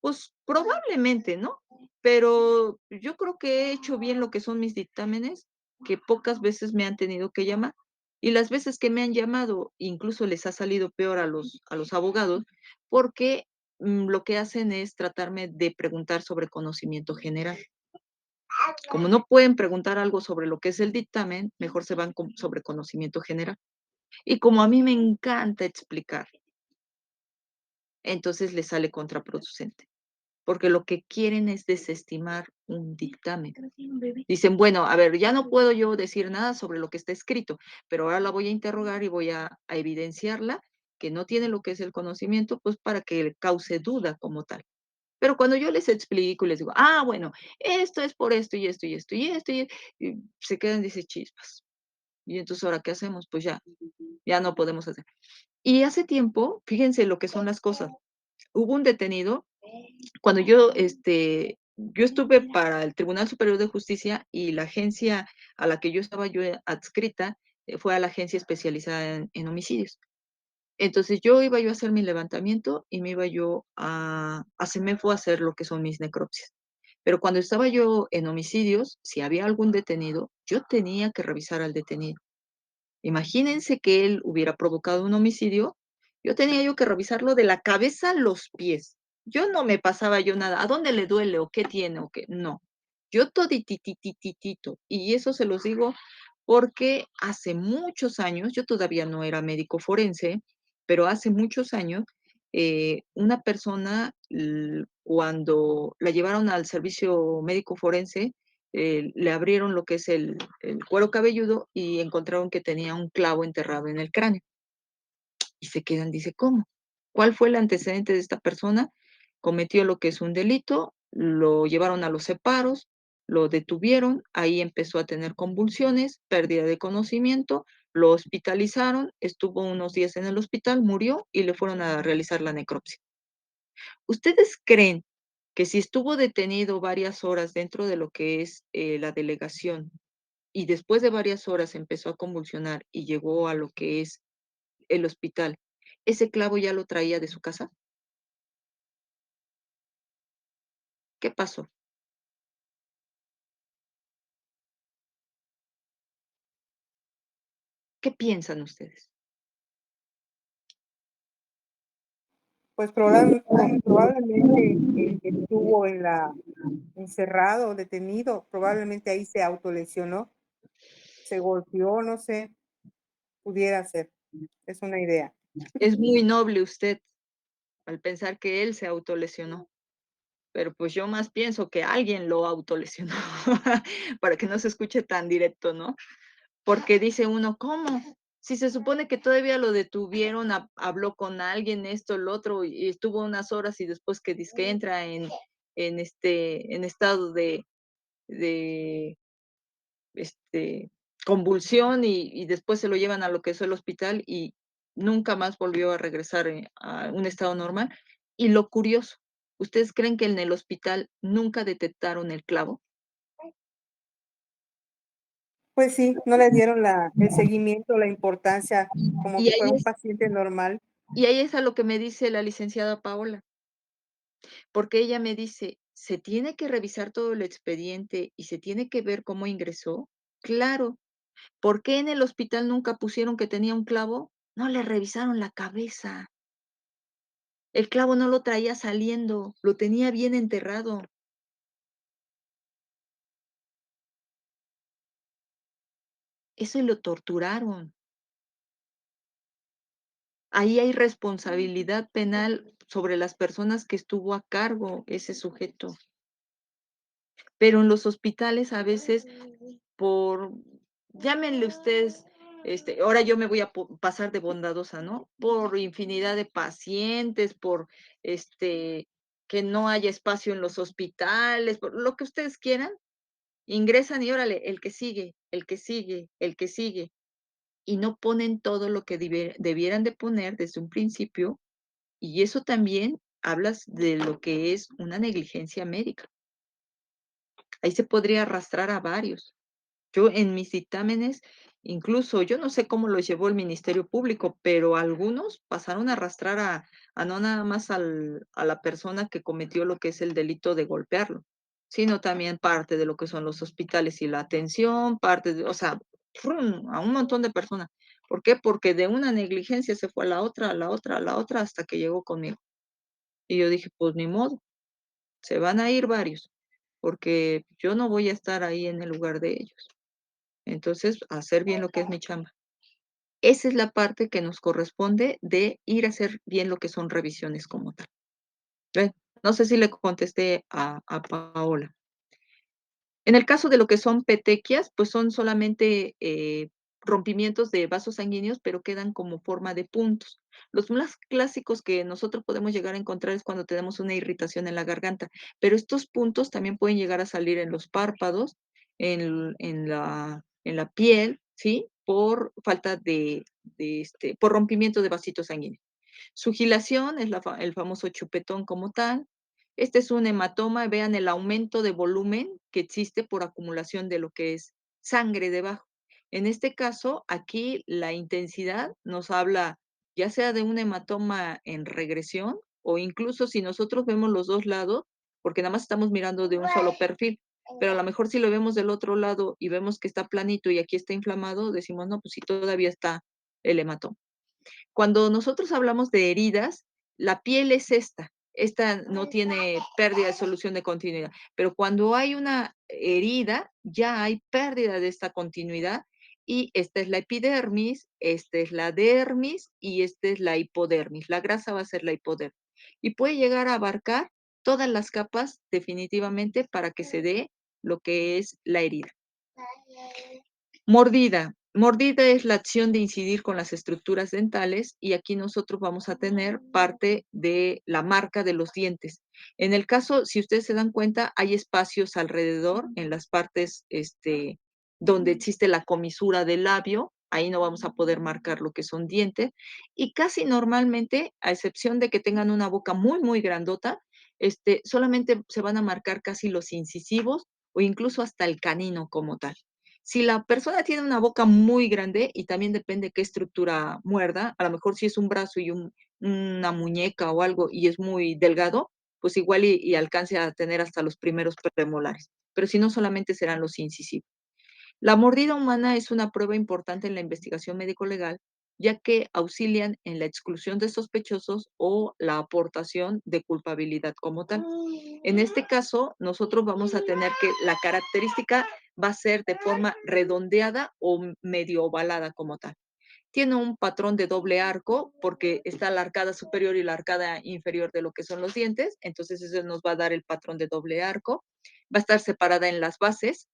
S1: Pues, probablemente, ¿no? Pero yo creo que he hecho bien lo que son mis dictámenes, que pocas veces me han tenido que llamar. Y las veces que me han llamado, incluso les ha salido peor a los abogados, porque, lo que hacen es tratarme de preguntar sobre conocimiento general. Como no pueden preguntar algo sobre lo que es el dictamen, mejor se van sobre conocimiento general. Y como a mí me encanta explicar, entonces les sale contraproducente, porque lo que quieren es desestimar un dictamen. Dicen, bueno, a ver, ya no puedo yo decir nada sobre lo que está escrito, pero ahora la voy a interrogar y voy a evidenciarla que no tiene lo que es el conocimiento, pues para que cause duda como tal. Pero cuando yo les explico y les digo, ah, bueno, esto es por esto y esto y esto y esto, y se quedan, dice, chispas. Y entonces, ¿ahora qué hacemos? Pues ya no podemos hacer. Y hace tiempo, fíjense lo que son las cosas. Hubo un detenido, cuando yo estuve para el Tribunal Superior de Justicia y la agencia a la que yo estaba yo adscrita, fue a la agencia especializada en homicidios. Entonces, iba yo a hacer mi levantamiento y me iba yo a Semefo a hacer lo que son mis necropsias. Pero cuando estaba yo en homicidios, si había algún detenido, yo tenía que revisar al detenido. Imagínense que él hubiera provocado un homicidio, yo tenía yo que revisarlo de la cabeza a los pies. Yo no me pasaba yo nada, ¿a dónde le duele o qué tiene o qué? No. Yo todititititito, y eso se los digo porque hace muchos años, yo todavía no era médico forense, pero hace muchos años, una persona, cuando la llevaron al servicio médico forense, le abrieron lo que es el cuero cabelludo y encontraron que tenía un clavo enterrado en el cráneo. Y se quedan, dice, ¿cómo? ¿Cuál fue el antecedente de esta persona? Cometió lo que es un delito, lo llevaron a los separos, lo detuvieron, ahí empezó a tener convulsiones, pérdida de conocimiento, lo hospitalizaron, estuvo unos días en el hospital, murió y le fueron a realizar la necropsia. ¿Ustedes creen que si estuvo detenido varias horas dentro de lo que es la delegación y después de varias horas empezó a convulsionar y llegó a lo que es el hospital, ese clavo ya lo traía de su casa? ¿Qué pasó? ¿Qué piensan ustedes?
S2: Pues probablemente el que estuvo encerrado, detenido, probablemente ahí se autolesionó, se golpeó, no sé, pudiera ser. Es una idea.
S1: Es muy noble usted al pensar que él se autolesionó, pero pues yo más pienso que alguien lo autolesionó para que no se escuche tan directo, ¿no? Porque dice uno, ¿cómo? Si se supone que todavía lo detuvieron, habló con alguien, esto, lo otro, y estuvo unas horas y después que dizque entra en estado de este, convulsión y después se lo llevan a lo que es el hospital y nunca más volvió a regresar a un estado normal. Y lo curioso, ¿ustedes creen que en el hospital nunca detectaron el clavo?
S2: Pues sí, no le dieron el seguimiento, la importancia, como
S1: Y
S2: si
S1: ahí
S2: fuera un
S1: es,
S2: paciente normal.
S1: y ahí es a lo que me dice la licenciada Paola, porque ella me dice, ¿se tiene que revisar todo el expediente y se tiene que ver cómo ingresó? Claro. ¿Por qué en el hospital nunca pusieron que tenía un clavo? No le revisaron la cabeza. El clavo no lo traía saliendo, lo tenía bien enterrado. Eso y lo torturaron. Ahí hay responsabilidad penal sobre las personas que estuvo a cargo ese sujeto. Pero en los hospitales a veces por, llámenle ustedes, ahora yo me voy a pasar de bondadosa, ¿no? Por infinidad de pacientes, por que no haya espacio en los hospitales, por lo que ustedes quieran, ingresan y órale, el que sigue, el que sigue, el que sigue, y no ponen todo lo que debieran de poner desde un principio, y eso también hablas de lo que es una negligencia médica. Ahí se podría arrastrar a varios. Yo en mis dictámenes, incluso yo no sé cómo los llevó el Ministerio Público, pero algunos pasaron a arrastrar a no nada más a la persona que cometió lo que es el delito de golpearlo, sino también parte de lo que son los hospitales y la atención, parte de, o sea, ¡frum! A un montón de personas. ¿Por qué? Porque de una negligencia se fue a la otra, a la otra, a la otra, hasta que llegó conmigo. Y yo dije, pues ni modo, se van a ir varios, porque yo no voy a estar ahí en el lugar de ellos. Entonces, hacer bien lo que es mi chamba. Esa es la parte que nos corresponde de ir a hacer bien lo que son revisiones como tal. Bueno, no sé si le contesté a Paola. En el caso de lo que son petequias, pues son solamente rompimientos de vasos sanguíneos, pero quedan como forma de puntos. Los más clásicos que nosotros podemos llegar a encontrar es cuando tenemos una irritación en la garganta, pero estos puntos también pueden llegar a salir en los párpados, en la piel, ¿sí? Por falta por rompimiento de vasitos sanguíneos. Sugilación es el famoso chupetón como tal. Este es un hematoma, vean el aumento de volumen que existe por acumulación de lo que es sangre debajo. En este caso, aquí la intensidad nos habla ya sea de un hematoma en regresión o incluso si nosotros vemos los dos lados, porque nada más estamos mirando de un solo perfil, pero a lo mejor si lo vemos del otro lado y vemos que está planito y aquí está inflamado, decimos, no, pues sí, todavía está el hematoma. Cuando nosotros hablamos de heridas, la piel es esta no tiene pérdida de solución de continuidad, pero cuando hay una herida, ya hay pérdida de esta continuidad y esta es la epidermis, esta es la dermis y esta es la hipodermis. La grasa va a ser la hipodermis y puede llegar a abarcar todas las capas definitivamente para que se dé lo que es la herida. Mordida. Mordida es la acción de incidir con las estructuras dentales y aquí nosotros vamos a tener parte de la marca de los dientes. En el caso, si ustedes se dan cuenta, hay espacios alrededor en las partes donde existe la comisura del labio. Ahí no vamos a poder marcar lo que son dientes. Y casi normalmente, a excepción de que tengan una boca muy, muy grandota, solamente se van a marcar casi los incisivos o incluso hasta el canino como tal. Si la persona tiene una boca muy grande y también depende qué estructura muerda, a lo mejor si es un brazo y una muñeca o algo y es muy delgado, pues igual y alcance a tener hasta los primeros premolares. Pero si no, solamente serán los incisivos. La mordida humana es una prueba importante en la investigación médico-legal, ya que auxilian en la exclusión de sospechosos o la aportación de culpabilidad como tal. En este caso, nosotros vamos a tener que la característica va a ser de forma redondeada o medio ovalada como tal. Tiene un patrón de doble arco porque está la arcada superior y la arcada inferior de lo que son los dientes, entonces eso nos va a dar el patrón de doble arco. Va a estar separada en las bases.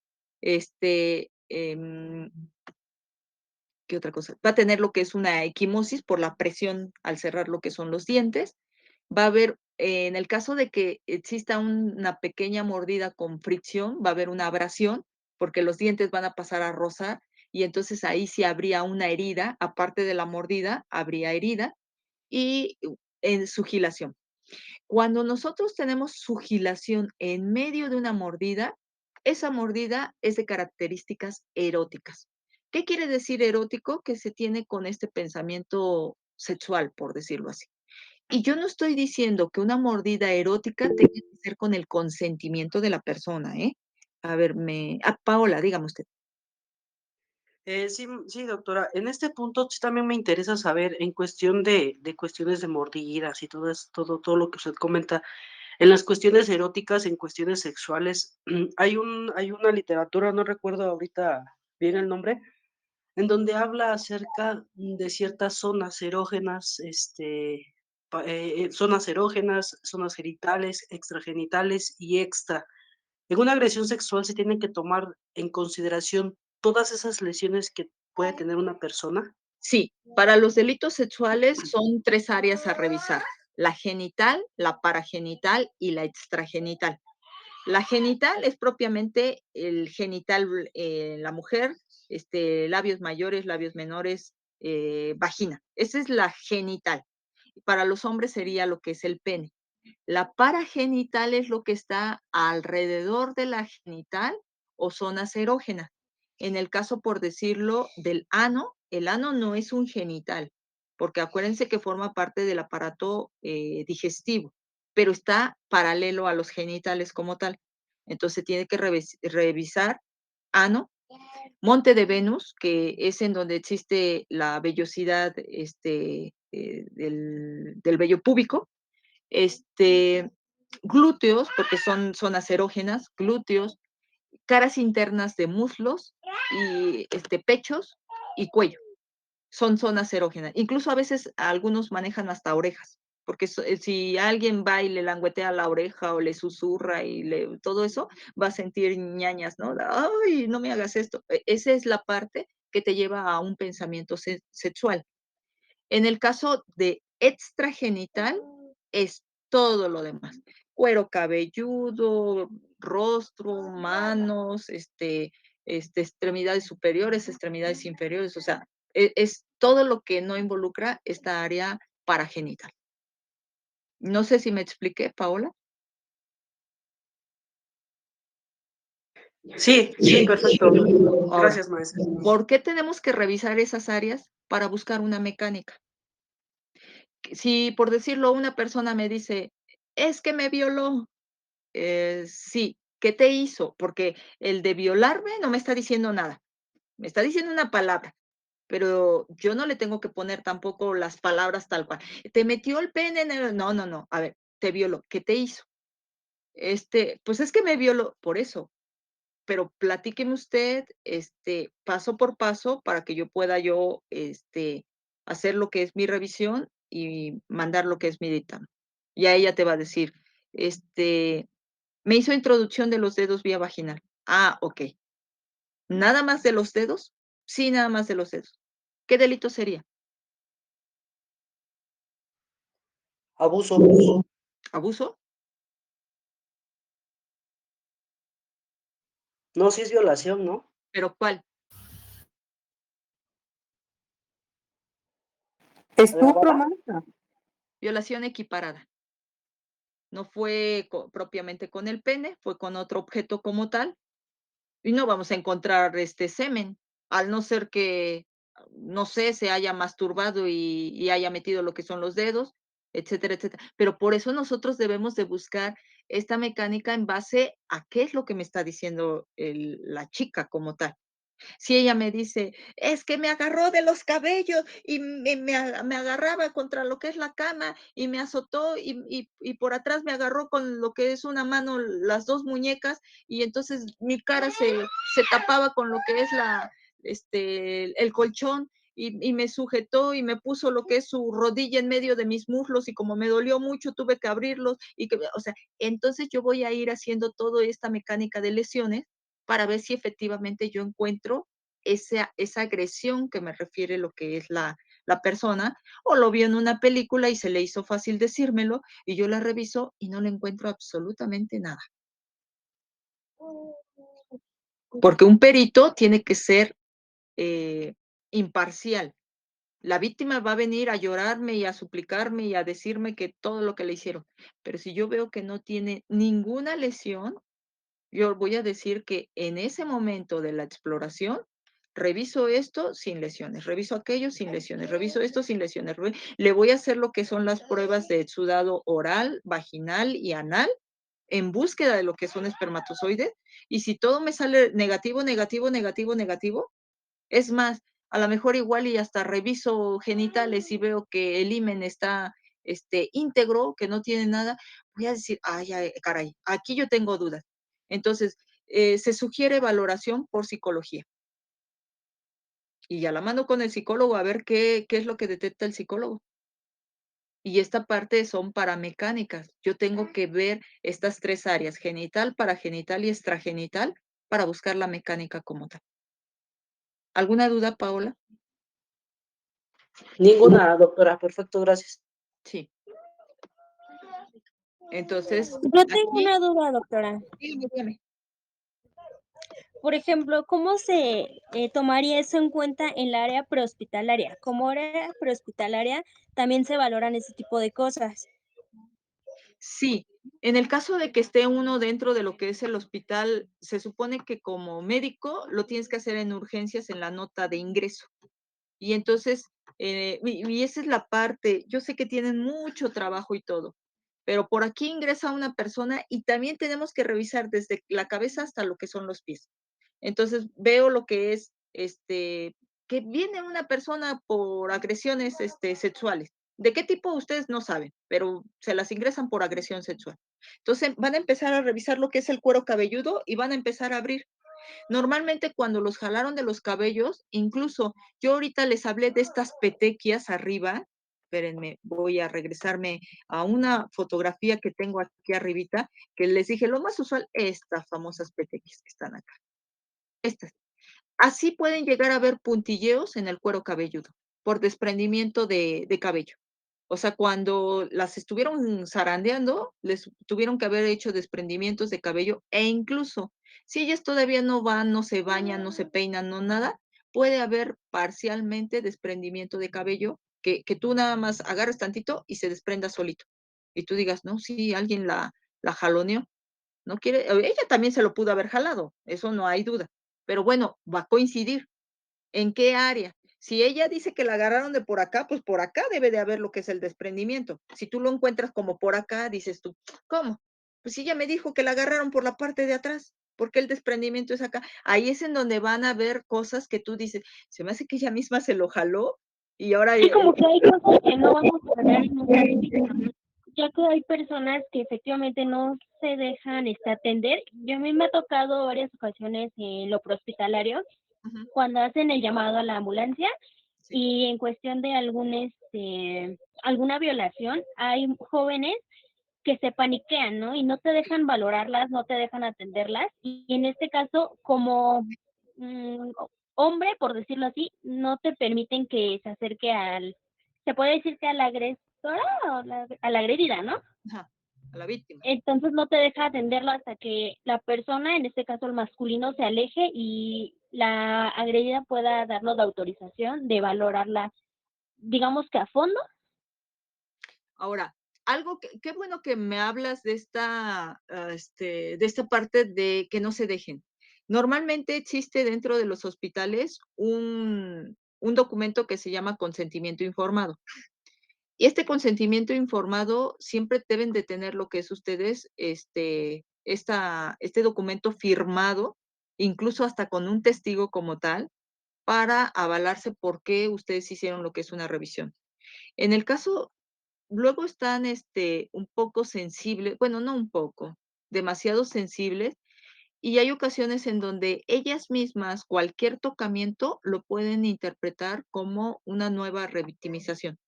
S1: ¿Qué ¿Qué otra cosa? Va a tener lo que es una equimosis por la presión al cerrar lo que son los dientes. Va a haber, en el caso de que exista una pequeña mordida con fricción, va a haber una abrasión, porque los dientes van a pasar a rozar, y entonces ahí sí habría una herida, aparte de la mordida, habría herida, y en sugilación. Cuando nosotros tenemos sugilación en medio de una mordida, esa mordida es de características eróticas. ¿Qué quiere decir erótico? Que se tiene con este pensamiento sexual, por decirlo así. Y yo no estoy diciendo que una mordida erótica tenga que ser con el consentimiento de la persona, ¿eh? A ver, Paola, dígame usted.
S5: Sí, sí, doctora. En este punto sí también me interesa saber, en cuestión de cuestiones de mordidas y todo lo que usted comenta, en las cuestiones eróticas, en cuestiones sexuales, hay una literatura, no recuerdo ahorita bien el nombre, en donde habla acerca de ciertas zonas erógenas, zonas erógenas, zonas genitales, extragenitales y extra. En una agresión sexual se tienen que tomar en consideración todas esas lesiones que puede tener una persona.
S1: Sí, para los delitos sexuales son 3 áreas a revisar: la genital, la paragenital y la extragenital. La genital es propiamente el genital, la mujer, labios mayores, labios menores, vagina. Esa es la genital. Para los hombres sería lo que es el pene. La paragenital es lo que está alrededor de la genital o zonas erógenas. En el caso, por decirlo, del ano, el ano no es un genital, porque acuérdense que forma parte del aparato digestivo, pero está paralelo a los genitales como tal. Entonces tiene que revisar ano, monte de Venus, que es en donde existe la vellosidad del vello púbico, este, glúteos, porque son zonas erógenas, glúteos, caras internas de muslos y pechos y cuello. Son zonas erógenas. Incluso a veces algunos manejan hasta orejas, porque si alguien va y le languetea la oreja o le susurra y todo eso, va a sentir ñañas, ¿no? Ay, no me hagas esto. Esa es la parte que te lleva a un pensamiento sexual. En el caso de extragenital, es todo lo demás. Cuero cabelludo, rostro, manos, extremidades superiores, extremidades inferiores, o sea, es todo lo que no involucra esta área paragenital. No sé si me expliqué, Paola.
S5: Sí, sí, perfecto.
S1: Ahora,
S5: Gracias, maestra.
S1: ¿por qué tenemos que revisar esas áreas para buscar una mecánica? Si, por decirlo, una persona me dice, es que me violó, sí, ¿qué te hizo? Porque el de violarme no me está diciendo nada, me está diciendo una palabra, pero yo no le tengo que poner tampoco las palabras tal cual. Te metió el pene en el... No, no, no, a ver, te violó, ¿qué te hizo? Pues es que me violó, por eso, pero platíqueme usted, paso por paso para que yo pueda hacer lo que es mi revisión y mandar lo que es mi dictamen. Ya ella te va a decir, me hizo introducción de los dedos vía vaginal. Ah, ok. ¿Nada más de los dedos? Sí, nada más de los dedos. ¿Qué delito sería?
S5: Abuso.
S1: ¿Abuso?
S5: No, sí es violación, ¿no?
S1: ¿Pero cuál?
S2: Estupro,
S5: ¿Agravada?
S2: Marta.
S1: Violación equiparada. No fue propiamente con el pene, fue con otro objeto como tal, y no vamos a encontrar semen, al no ser que, no sé, se haya masturbado y haya metido lo que son los dedos, etcétera, etcétera. Pero por eso nosotros debemos de buscar esta mecánica en base a qué es lo que me está diciendo la chica como tal. Si ella me dice, es que me agarró de los cabellos y me agarraba contra lo que es la cama y me azotó y por atrás me agarró con lo que es una mano, las dos muñecas, y entonces mi cara se tapaba con lo que es el colchón y me sujetó y me puso lo que es su rodilla en medio de mis muslos y como me dolió mucho tuve que abrirlos o sea, entonces yo voy a ir haciendo toda esta mecánica de lesiones para ver si efectivamente yo encuentro esa agresión que me refiere lo que es la persona, o lo vio en una película y se le hizo fácil decírmelo, y yo la reviso y no le encuentro absolutamente nada. Porque un perito tiene que ser imparcial. La víctima va a venir a llorarme y a suplicarme y a decirme que todo lo que le hicieron. Pero si yo veo que no tiene ninguna lesión, yo voy a decir que en ese momento de la exploración, reviso esto sin lesiones, reviso aquello sin lesiones, reviso esto sin lesiones. Le voy a hacer lo que son las pruebas de exudado oral, vaginal y anal en búsqueda de lo que son espermatozoides. Y si todo me sale negativo, negativo, negativo, negativo, es más, a lo mejor igual y hasta reviso genitales y veo que el himen está íntegro, que no tiene nada, voy a decir, ay, ay, caray, aquí yo tengo dudas. Entonces, se sugiere valoración por psicología. Y ya la mando con el psicólogo a ver qué es lo que detecta el psicólogo. Y esta parte son paramecánicas. Yo tengo que ver estas 3 áreas, genital, paragenital y extragenital, para buscar la mecánica como tal. ¿Alguna duda, Paola?
S5: Ninguna, doctora. Perfecto, gracias.
S1: Sí. Entonces,
S6: Yo tengo
S1: aquí
S6: una duda, doctora.
S1: dígame.
S6: Por ejemplo, ¿cómo se tomaría eso en cuenta en la área prehospitalaria? Como área prehospitalaria también se valoran ese tipo de cosas.
S1: Sí, en el caso de que esté uno dentro de lo que es el hospital, se supone que como médico lo tienes que hacer en urgencias en la nota de ingreso. Y entonces, y esa es la parte, yo sé que tienen mucho trabajo y todo, pero por aquí ingresa una persona y también tenemos que revisar desde la cabeza hasta lo que son los pies. Entonces veo lo que es, que viene una persona por agresiones, sexuales. ¿De qué tipo ustedes no saben? Pero se las ingresan por agresión sexual. Entonces van a empezar a revisar lo que es el cuero cabelludo y van a empezar a abrir. Normalmente cuando los jalaron de los cabellos, incluso yo ahorita les hablé de estas petequias arriba. Espérenme, voy a regresarme a una fotografía que tengo aquí arribita, que les dije, lo más usual, estas famosas petequias que están acá. Estas. Así pueden llegar a haber puntilleos en el cuero cabelludo por desprendimiento de cabello. O sea, cuando las estuvieron zarandeando, les tuvieron que haber hecho desprendimientos de cabello e incluso si ellas todavía no van, no se bañan, no se peinan, no nada, puede haber parcialmente desprendimiento de cabello que tú nada más agarres tantito y se desprenda solito. Y tú digas, no, sí, alguien la jaloneó. No quiere, ella también se lo pudo haber jalado, eso no hay duda. Pero bueno, va a coincidir. ¿En qué área? Si ella dice que la agarraron de por acá, pues por acá debe de haber lo que es el desprendimiento. Si tú lo encuentras como por acá, dices tú, ¿cómo? Pues si ella me dijo que la agarraron por la parte de atrás, ¿por qué el desprendimiento es acá? Ahí es en donde van a ver cosas que tú dices, se me hace que ella misma se lo jaló y ahora
S4: Sí, como que hay cosas que no vamos a ver en un capítulo, ¿no? Ya que hay personas que efectivamente no se dejan atender. Yo a mí me ha tocado varias ocasiones en lo prehospitalario,
S1: Ujú,
S4: cuando hacen el llamado a la ambulancia
S1: sí.
S4: y en cuestión de alguna violación, hay jóvenes que se paniquean, ¿no? Y no te dejan valorarlas, no te dejan atenderlas. Y en este caso, como mm, hombre, por decirlo así, no te permiten que se acerque se puede decir que a la agresora o a la agredida, ¿no?
S1: Ajá, a la víctima.
S4: Entonces no te deja atenderlo hasta que la persona, en este caso el masculino, se aleje y la agredida pueda darnos la autorización de valorarla, digamos que a fondo.
S1: Ahora, algo qué bueno que me hablas de esta parte de que no se dejen. Normalmente existe dentro de los hospitales un documento que se llama consentimiento informado. Y este consentimiento informado siempre deben de tener lo que es ustedes, este documento firmado, incluso hasta con un testigo como tal, para avalarse por qué ustedes hicieron lo que es una revisión. En el caso luego están, un poco sensibles, bueno, no un poco, demasiado sensibles, y hay ocasiones en donde ellas mismas, cualquier tocamiento, lo pueden interpretar como una nueva revictimización.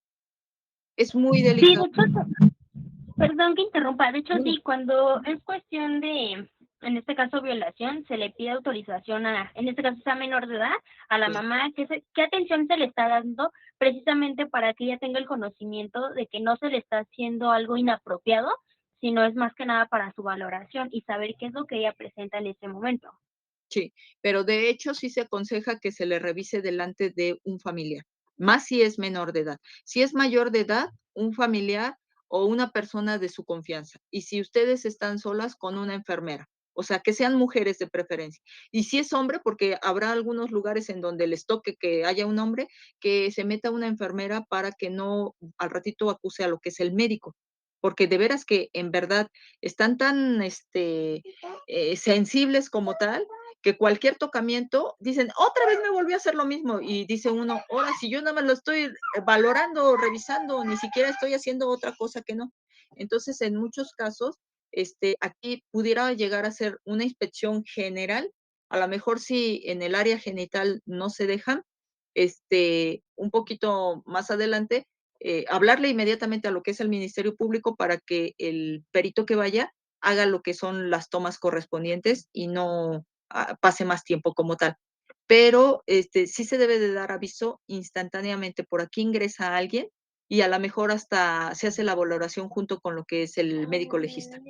S1: Es muy
S4: Sí,
S1: delicado.
S4: de hecho, perdón que interrumpa, de hecho
S1: No,
S4: sí, cuando es cuestión de en este caso violación, se le pide autorización en este caso sea menor de edad, a la
S1: Sí.
S4: mamá, qué atención se le está dando precisamente para que ella tenga el conocimiento de que no se le está haciendo algo inapropiado, sino es más que nada para su valoración y saber qué es lo que ella presenta en ese momento.
S1: Sí, pero de hecho sí se aconseja que se le revise delante de un familiar, más si es menor de edad. Si es mayor de edad, un familiar o una persona de su confianza. Y si ustedes están solas, con una enfermera. O sea, que sean mujeres de preferencia. Y si es hombre, porque habrá algunos lugares en donde les toque que haya un hombre, que se meta una enfermera para que no al ratito acuse a lo que es el médico. Porque de veras que en verdad están tan sensibles como tal, que cualquier tocamiento dicen, otra vez me volvió a hacer lo mismo. Y dice uno, ahora si yo nada más lo estoy valorando, revisando, ni siquiera estoy haciendo otra cosa que no. Entonces, en muchos casos, aquí pudiera llegar a ser una inspección general. A lo mejor si en el área genital no se dejan, un poquito más adelante, hablarle inmediatamente a lo que es el Ministerio Público para que el perito que vaya haga lo que son las tomas correspondientes y no pase más tiempo como tal. Pero sí se debe de dar aviso instantáneamente. Por aquí ingresa alguien y a lo mejor hasta se hace la valoración junto con lo que es el médico legista.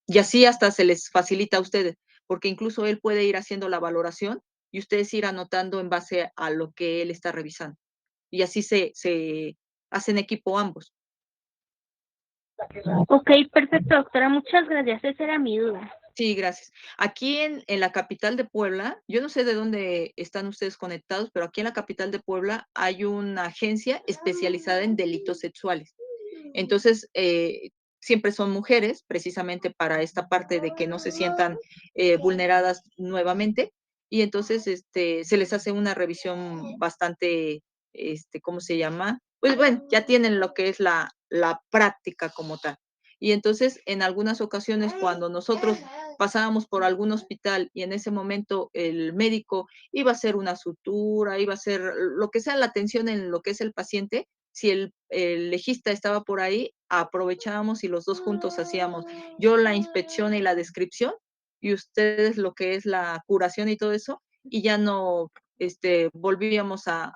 S1: Y así hasta se les facilita a ustedes, porque incluso él puede ir haciendo la valoración y ustedes ir anotando en base a lo que él está revisando. Y así se hacen equipo ambos.
S4: Ok, perfecto, doctora, muchas gracias. Esa era mi duda.
S1: Sí, gracias. Aquí en la capital de Puebla, yo no sé de dónde están ustedes conectados, pero aquí en la capital de Puebla hay una agencia especializada en delitos sexuales. Entonces, siempre son mujeres, precisamente para esta parte de que no se sientan vulneradas nuevamente. Y entonces, se les hace una revisión bastante, ¿cómo se llama? Pues bueno, ya tienen lo que es la práctica como tal. Y entonces, en algunas ocasiones, cuando nosotros pasábamos por algún hospital y en ese momento el médico iba a hacer una sutura, iba a hacer lo que sea la atención en lo que es el paciente, si el legista estaba por ahí, aprovechábamos y los dos juntos hacíamos yo la inspección y la descripción y ustedes lo que es la curación y todo eso, y ya no volvíamos a